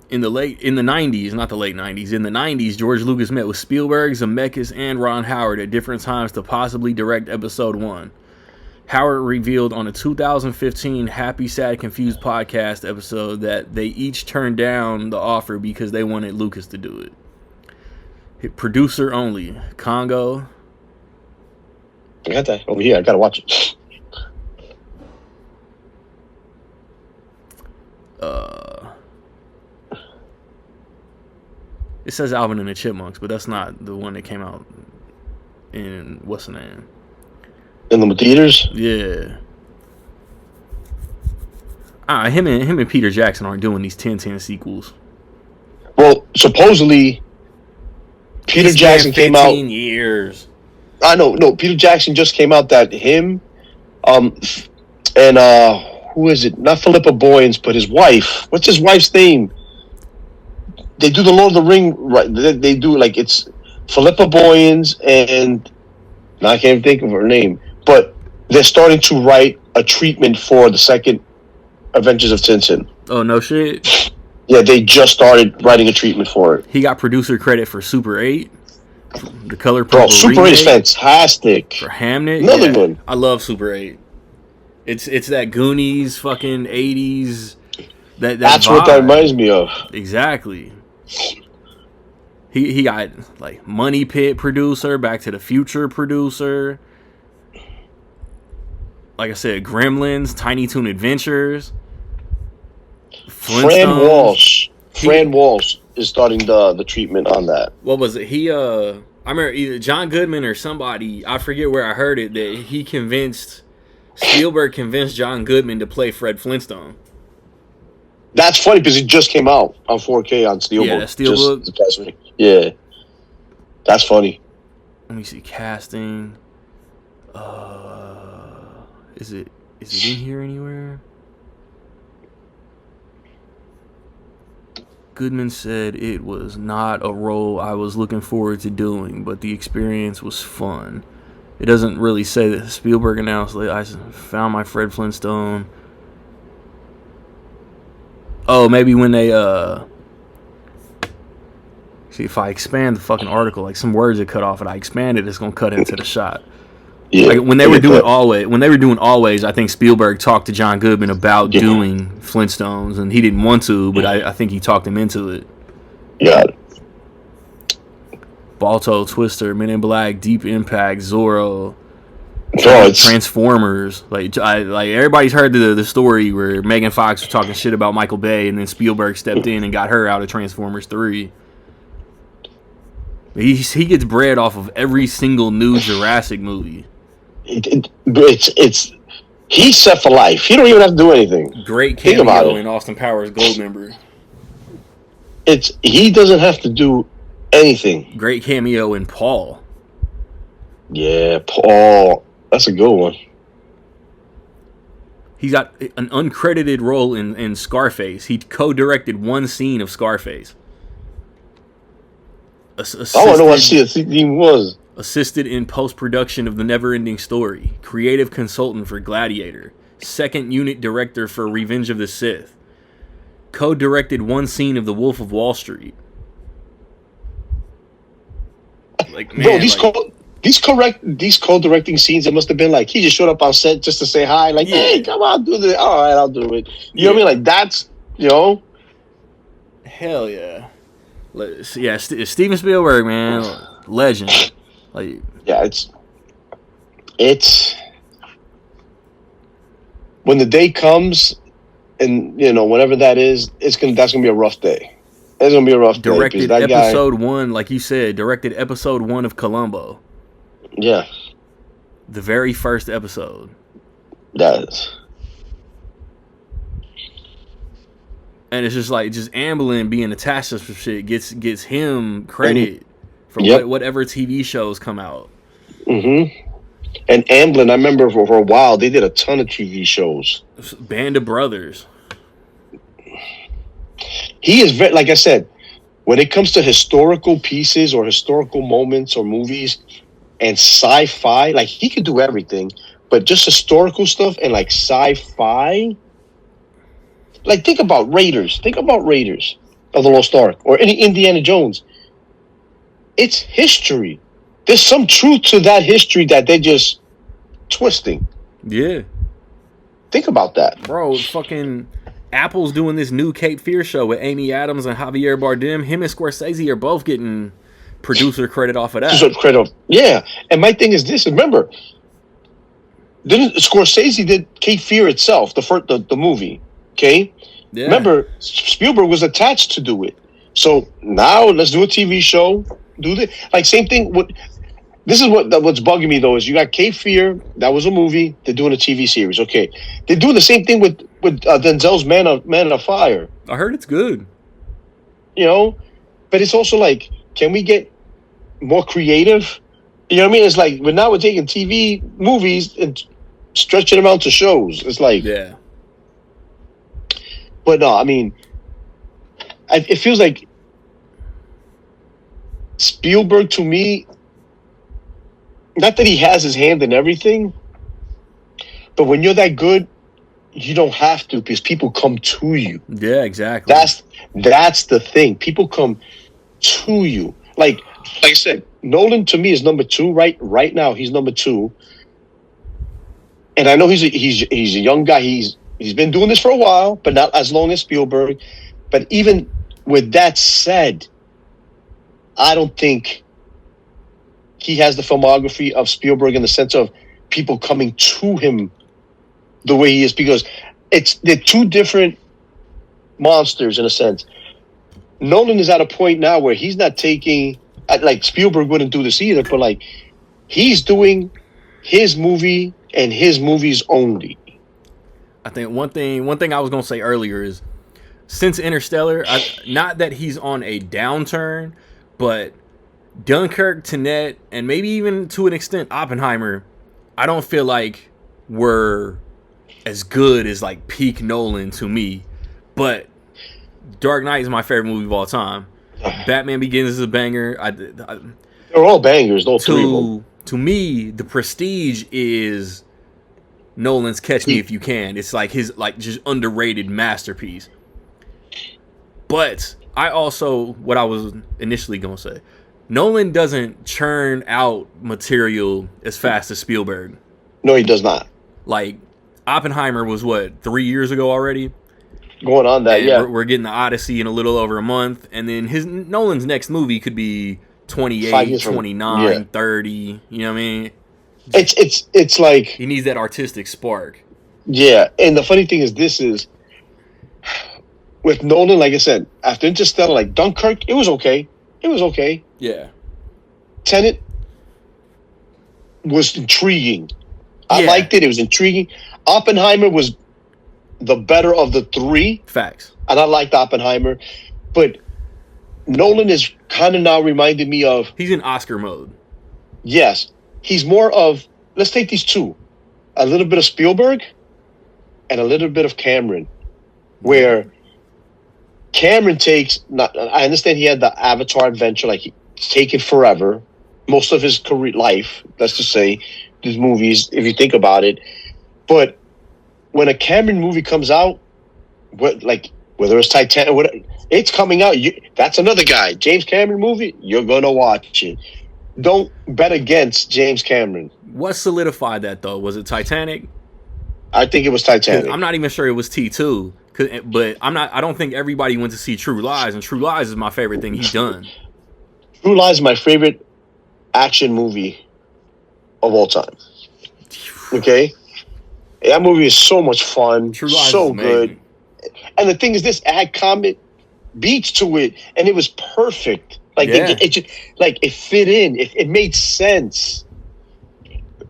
[SPEAKER 1] in the 90s, not the late 90s, in the 90s, George Lucas met with Spielberg, Zemeckis, and Ron Howard at different times to possibly direct Episode 1. Howard revealed on a 2015 Happy, Sad, Confused podcast episode that they each turned down the offer because they wanted Lucas to do it. Producer only. Congo.
[SPEAKER 2] I got that over here. I got to watch it.
[SPEAKER 1] It says Alvin and the Chipmunks, but that's not the one that came out in, what's the name?
[SPEAKER 2] In the theaters?
[SPEAKER 1] Yeah. Him and Peter Jackson aren't doing these 10 sequels.
[SPEAKER 2] Well, supposedly, Peter Jackson came out.
[SPEAKER 1] 15 years.
[SPEAKER 2] I know. No, Peter Jackson just came out that him, and who is it? Not Philippa Boyens, but his wife. What's his wife's name? They do the Lord of the Ring, right? They do like it's Philippa Boyens, and I can't even think of her name. But they're starting to write a treatment for the second Adventures of Tintin.
[SPEAKER 1] Oh, no shit?
[SPEAKER 2] Yeah, they just started writing a treatment for it.
[SPEAKER 1] He got producer credit for Super 8. The Color Purple
[SPEAKER 2] Bro, Super 8 is fantastic.
[SPEAKER 1] For Hamnet.
[SPEAKER 2] Another one.
[SPEAKER 1] I love Super 8. It's that Goonies fucking 80s. That's
[SPEAKER 2] what that reminds me of.
[SPEAKER 1] Exactly. He got like Money Pit producer, Back to the Future producer. Like I said, Gremlins, Tiny Toon Adventures.
[SPEAKER 2] Fran Walsh is starting the treatment on that.
[SPEAKER 1] What was it? I remember either John Goodman or somebody, I forget where I heard it, that Spielberg convinced John Goodman to play Fred Flintstone.
[SPEAKER 2] That's funny because it just came out on 4K on Steelbook.
[SPEAKER 1] Yeah, Steelbook.
[SPEAKER 2] Yeah. That's funny.
[SPEAKER 1] Let me see. Casting. Is it in here anywhere? Goodman said it was not a role I was looking forward to doing, but the experience was fun. It doesn't really say that. Spielberg announced, I found my Fred Flintstone. Oh, maybe when they, see, if I expand the fucking article, like some words are cut off and I expand it, it's going to cut into the shot.
[SPEAKER 2] Yeah,
[SPEAKER 1] like when they were doing Always, I think Spielberg talked to John Goodman about doing Flintstones, and he didn't want to, but I think he talked him into it.
[SPEAKER 2] Yeah.
[SPEAKER 1] Balto, Twister, Men in Black, Deep Impact, Zorro, Transformers. Like everybody's heard the story where Megan Fox was talking shit about Michael Bay, and then Spielberg stepped in and got her out of Transformers 3. He gets bread off of every single new Jurassic movie.
[SPEAKER 2] It's he's set for life. He don't even have to do anything.
[SPEAKER 1] Great cameo in Austin Powers Goldmember.
[SPEAKER 2] He doesn't have to do anything.
[SPEAKER 1] Great cameo in Paul.
[SPEAKER 2] Yeah, Paul. That's a good one.
[SPEAKER 1] He's got an uncredited role in Scarface. He co-directed one scene of Scarface.
[SPEAKER 2] I don't know what scene was.
[SPEAKER 1] Assisted in post-production of The Never-Ending Story. Creative consultant for Gladiator. Second unit director for Revenge of the Sith. Co-directed one scene of The Wolf of Wall Street. Like, man,
[SPEAKER 2] bro, these co-directing scenes, it must have been like he just showed up on set just to say hi, like, hey, come on, do this. All right, I'll do it. You know what I mean? Like, that's,
[SPEAKER 1] hell yeah. Yeah, Steven Spielberg, man, legend. Like,
[SPEAKER 2] yeah, it's when the day comes, and whenever that is, that's gonna be a rough day. It's gonna be a rough day.
[SPEAKER 1] Directed episode 1, like you said. Directed episode 1 of Columbo.
[SPEAKER 2] Yeah,
[SPEAKER 1] the very first episode.
[SPEAKER 2] Does.
[SPEAKER 1] And it's just like Amblin being attached to some shit gets him credit for whatever TV shows come out.
[SPEAKER 2] Mm-hmm. And Amblin, I remember for a while they did a ton of TV shows.
[SPEAKER 1] Band of Brothers.
[SPEAKER 2] He is very, like I said, when it comes to historical pieces or historical moments or movies and sci-fi, like he could do everything, but just historical stuff and like sci-fi. Like, think about Raiders. Think about Raiders of the Lost Ark or any Indiana Jones. It's history. There's some truth to that history that they're just twisting.
[SPEAKER 1] Yeah.
[SPEAKER 2] Think about that.
[SPEAKER 1] Bro, fucking Apple's doing this new Cape Fear show with Amy Adams and Javier Bardem. Him and Scorsese are both getting producer credit off of that.
[SPEAKER 2] Yeah. And my thing is this. Remember, Scorsese did Cape Fear itself, the movie. Okay? Yeah. Remember, Spielberg was attached to do it. So now let's do a TV show. Do this. Like, same thing. This is what's bugging me, though, is you got Cape Fear. That was a movie. They're doing a TV series. Okay. They're doing the same thing with Denzel's Man of Fire.
[SPEAKER 1] I heard it's good.
[SPEAKER 2] But it's also like, can we get more creative? You know what I mean? It's like, now we're taking TV movies and stretching them out to shows. It's like...
[SPEAKER 1] Yeah.
[SPEAKER 2] But no, I mean, it feels like Spielberg, to me, not that he has his hand in everything, but when you're that good, you don't have to, because people come to you.
[SPEAKER 1] Yeah, exactly.
[SPEAKER 2] That's the thing. People come to you. Like I said, Nolan to me is number 2 right now. He's number 2, and I know he's a young guy. He's been doing this for a while, but not as long as Spielberg. But even with that said, I don't think he has the filmography of Spielberg in the sense of people coming to him the way he is, because they're two different monsters in a sense. Nolan is at a point now where he's not taking, like Spielberg wouldn't do this either, but like he's doing his movie and his movies only.
[SPEAKER 1] I think one thing I was gonna say earlier is, since Interstellar, not that he's on a downturn, but Dunkirk, Tenet, and maybe even to an extent Oppenheimer, I don't feel like were as good as like peak Nolan to me. But Dark Knight is my favorite movie of all time. Batman Begins is a banger.
[SPEAKER 2] They're all bangers, all three of them.
[SPEAKER 1] To me, The Prestige is Nolan's Catch Me If You Can. It's like his just underrated masterpiece. But I also, what I was initially gonna say, Nolan doesn't churn out material as fast as Spielberg.
[SPEAKER 2] No, he does not.
[SPEAKER 1] Like Oppenheimer was 3 years ago already.
[SPEAKER 2] Going on that,
[SPEAKER 1] and
[SPEAKER 2] yeah.
[SPEAKER 1] We're getting the Odyssey in a little over a month, and then Nolan's next movie could be 28, 29, 30. You know what I mean?
[SPEAKER 2] It's like
[SPEAKER 1] he needs that artistic spark.
[SPEAKER 2] Yeah, and the funny thing is, this is with Nolan. Like I said, after Interstellar, like Dunkirk, it was okay. It was okay.
[SPEAKER 1] Yeah.
[SPEAKER 2] Tenet was intriguing. I liked it. It was intriguing. Oppenheimer was the better of the three.
[SPEAKER 1] Facts.
[SPEAKER 2] And I liked Oppenheimer, but Nolan is kind of now reminding me of.
[SPEAKER 1] He's in Oscar mode.
[SPEAKER 2] Yes. He's more of, let's take these two, a little bit of Spielberg and a little bit of Cameron, where Cameron I understand he had the Avatar adventure, like it's taken forever, most of his career life, let's just say, these movies, if you think about it. But when a Cameron movie comes out, whether it's Titanic, it's coming out. That's another guy. James Cameron movie, you're going to watch it. Don't bet against James Cameron.
[SPEAKER 1] What solidified that, though? Was it Titanic?
[SPEAKER 2] I think it was Titanic.
[SPEAKER 1] I'm not even sure it was T2, but I don't think everybody went to see True Lies, and True Lies is my favorite thing he's done.
[SPEAKER 2] True Lies is my favorite action movie of all time. Okay? That movie is so much fun.
[SPEAKER 1] True Lies
[SPEAKER 2] so
[SPEAKER 1] is
[SPEAKER 2] good. And the thing is, this it had comic beats to it, and it was perfect. Like it just it fit in. It made sense.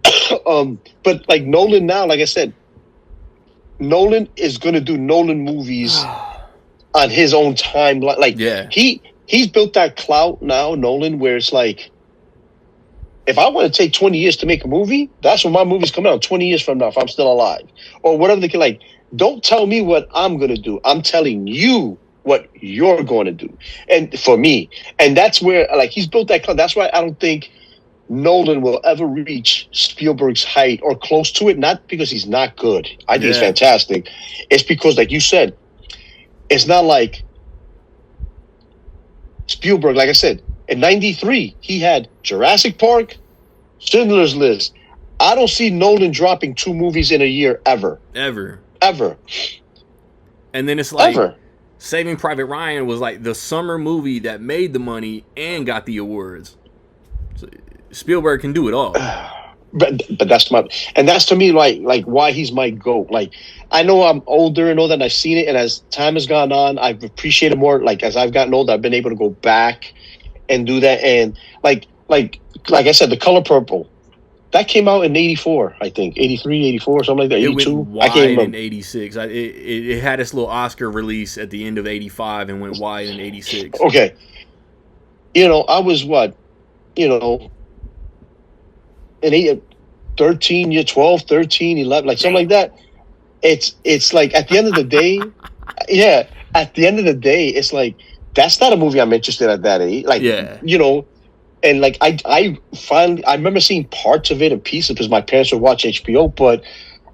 [SPEAKER 2] But like Nolan now, like I said, Nolan is gonna do Nolan movies on his own time. He's built that clout now, Nolan, where it's like, if I want to take 20 years to make a movie, that's when my movie's coming out 20 years from now, if I'm still alive. Or whatever they can, like, don't tell me what I'm gonna do. I'm telling you what you're going to do, and for me, and that's where he's built that cloud. That's why I don't think Nolan will ever reach Spielberg's height or close to it. Not because he's not good. I think he's fantastic. It's because, like you said, it's not like Spielberg. Like I said, in '93, he had Jurassic Park, Schindler's List. I don't see Nolan dropping 2 movies in a year ever.
[SPEAKER 1] Ever.
[SPEAKER 2] And
[SPEAKER 1] then it's like. Ever. Saving Private Ryan was like the summer movie that made the money and got the awards. So Spielberg can do it all.
[SPEAKER 2] But that's to me like why he's my GOAT. Like, I know I'm older and all that, and I've seen it, and as time has gone on, I've appreciated more. Like, as I've gotten older, I've been able to go back and do that. And like I said, The Color Purple, that came out in 84, I think. 83, 84, something like that. 82.
[SPEAKER 1] It went wide in 86. It had its little Oscar release at the end of 85 and went wide in 86.
[SPEAKER 2] Okay. I was what? In 13, 12, 13, 11, like something like that. It's like at the end of the day, it's like, that's not a movie I'm interested at that age. Like, and like I remember seeing parts of it and pieces because my parents would watch HBO, but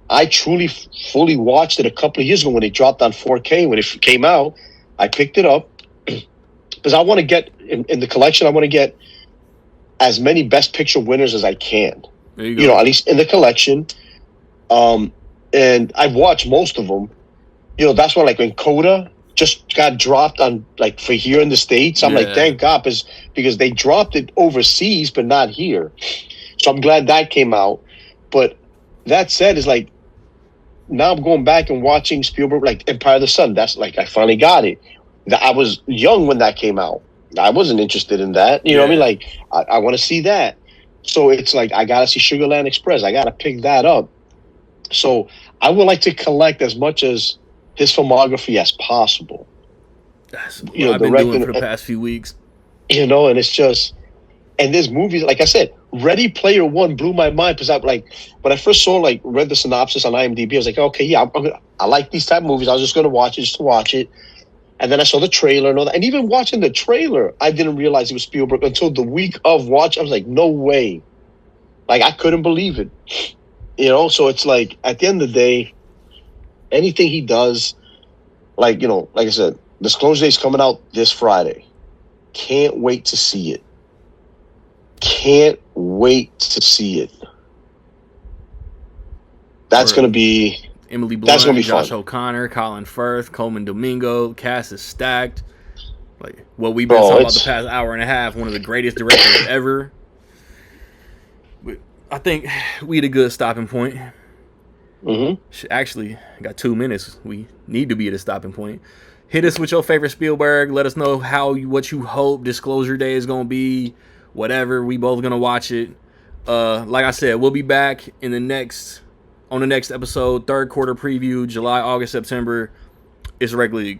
[SPEAKER 2] I truly fully watched it a couple of years ago when it dropped on 4K. When it came out, I picked it up because I want to get in the collection. I want to get as many Best Picture winners as I can.
[SPEAKER 1] There you go.
[SPEAKER 2] At least in the collection. And I've watched most of them. That's why, like, when Coda just got dropped on, like, for here in the States, I'm like, thank God, because they dropped it overseas, but not here. So I'm glad that came out. But that said, is like, now I'm going back and watching Spielberg, like Empire of the Sun. That's like, I finally got it. I was young when that came out. I wasn't interested in that. You know what I mean? Like, I want to see that. So it's like, I got to see Sugarland Express. I got to pick that up. So I would like to collect as much as his filmography as possible.
[SPEAKER 1] That's what I've been doing for the past few weeks.
[SPEAKER 2] And it's just, and there's movies, like I said, Ready Player One blew my mind because when I first read the synopsis on IMDb, I was like, okay, I like these type of movies. I was just going to watch it just to watch it. And then I saw the trailer and all that. And even watching the trailer, I didn't realize it was Spielberg until the week of watch. I was like, no way. Like, I couldn't believe it. You know, so it's like, at the end of the day, anything he does, like, you know, like I said, Disclosure Day's coming out this Friday. Can't wait to see it. Can't wait to see it. That's going to be...
[SPEAKER 1] Emily Blunt,
[SPEAKER 2] that's gonna be
[SPEAKER 1] Josh
[SPEAKER 2] fun.
[SPEAKER 1] O'Connor, Colin Firth, Coleman Domingo. Cast is stacked. Like what we've been talking about the past hour and a half. One of the greatest directors ever. I think we had a good stopping point. Actually, got 2 minutes. We need to be at a stopping point. Hit us with your favorite Spielberg. Let us know what you hope Disclosure Day is gonna be. Whatever. We both gonna watch it. Like I said, we'll be back on the next episode, third quarter preview, July, August, September. It's Rec League.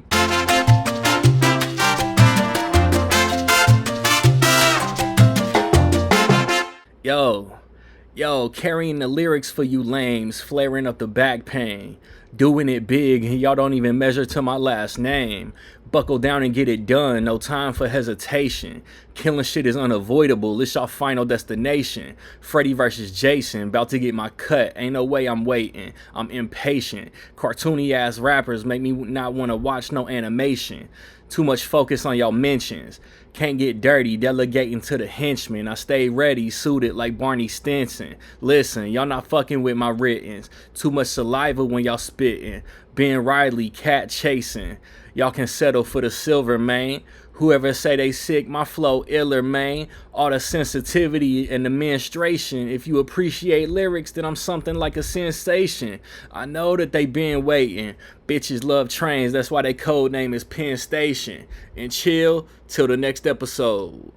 [SPEAKER 1] Yo, carrying the lyrics for you lames, flaring up the back pain. Doing it big, and y'all don't even measure to my last name. Buckle down and get it done, no time for hesitation. Killing shit is unavoidable, it's y'all final destination. Freddy versus Jason, about to get my cut, ain't no way I'm waiting. I'm impatient. Cartoony ass rappers make me not want to watch no animation. Too much focus on y'all mentions. Can't get dirty, delegating to the henchmen. I stay ready, suited like Barney Stinson. Listen, y'all not fucking with my writtens. Too much saliva when y'all spitting. Ben Riley, cat chasing. Y'all can settle for the silver, man. Whoever say they sick, my flow iller, man. All the sensitivity and the menstruation. If you appreciate lyrics, then I'm something like a sensation. I know that they been waiting. Bitches love trains, that's why they code name is Penn Station. And chill till the next episode.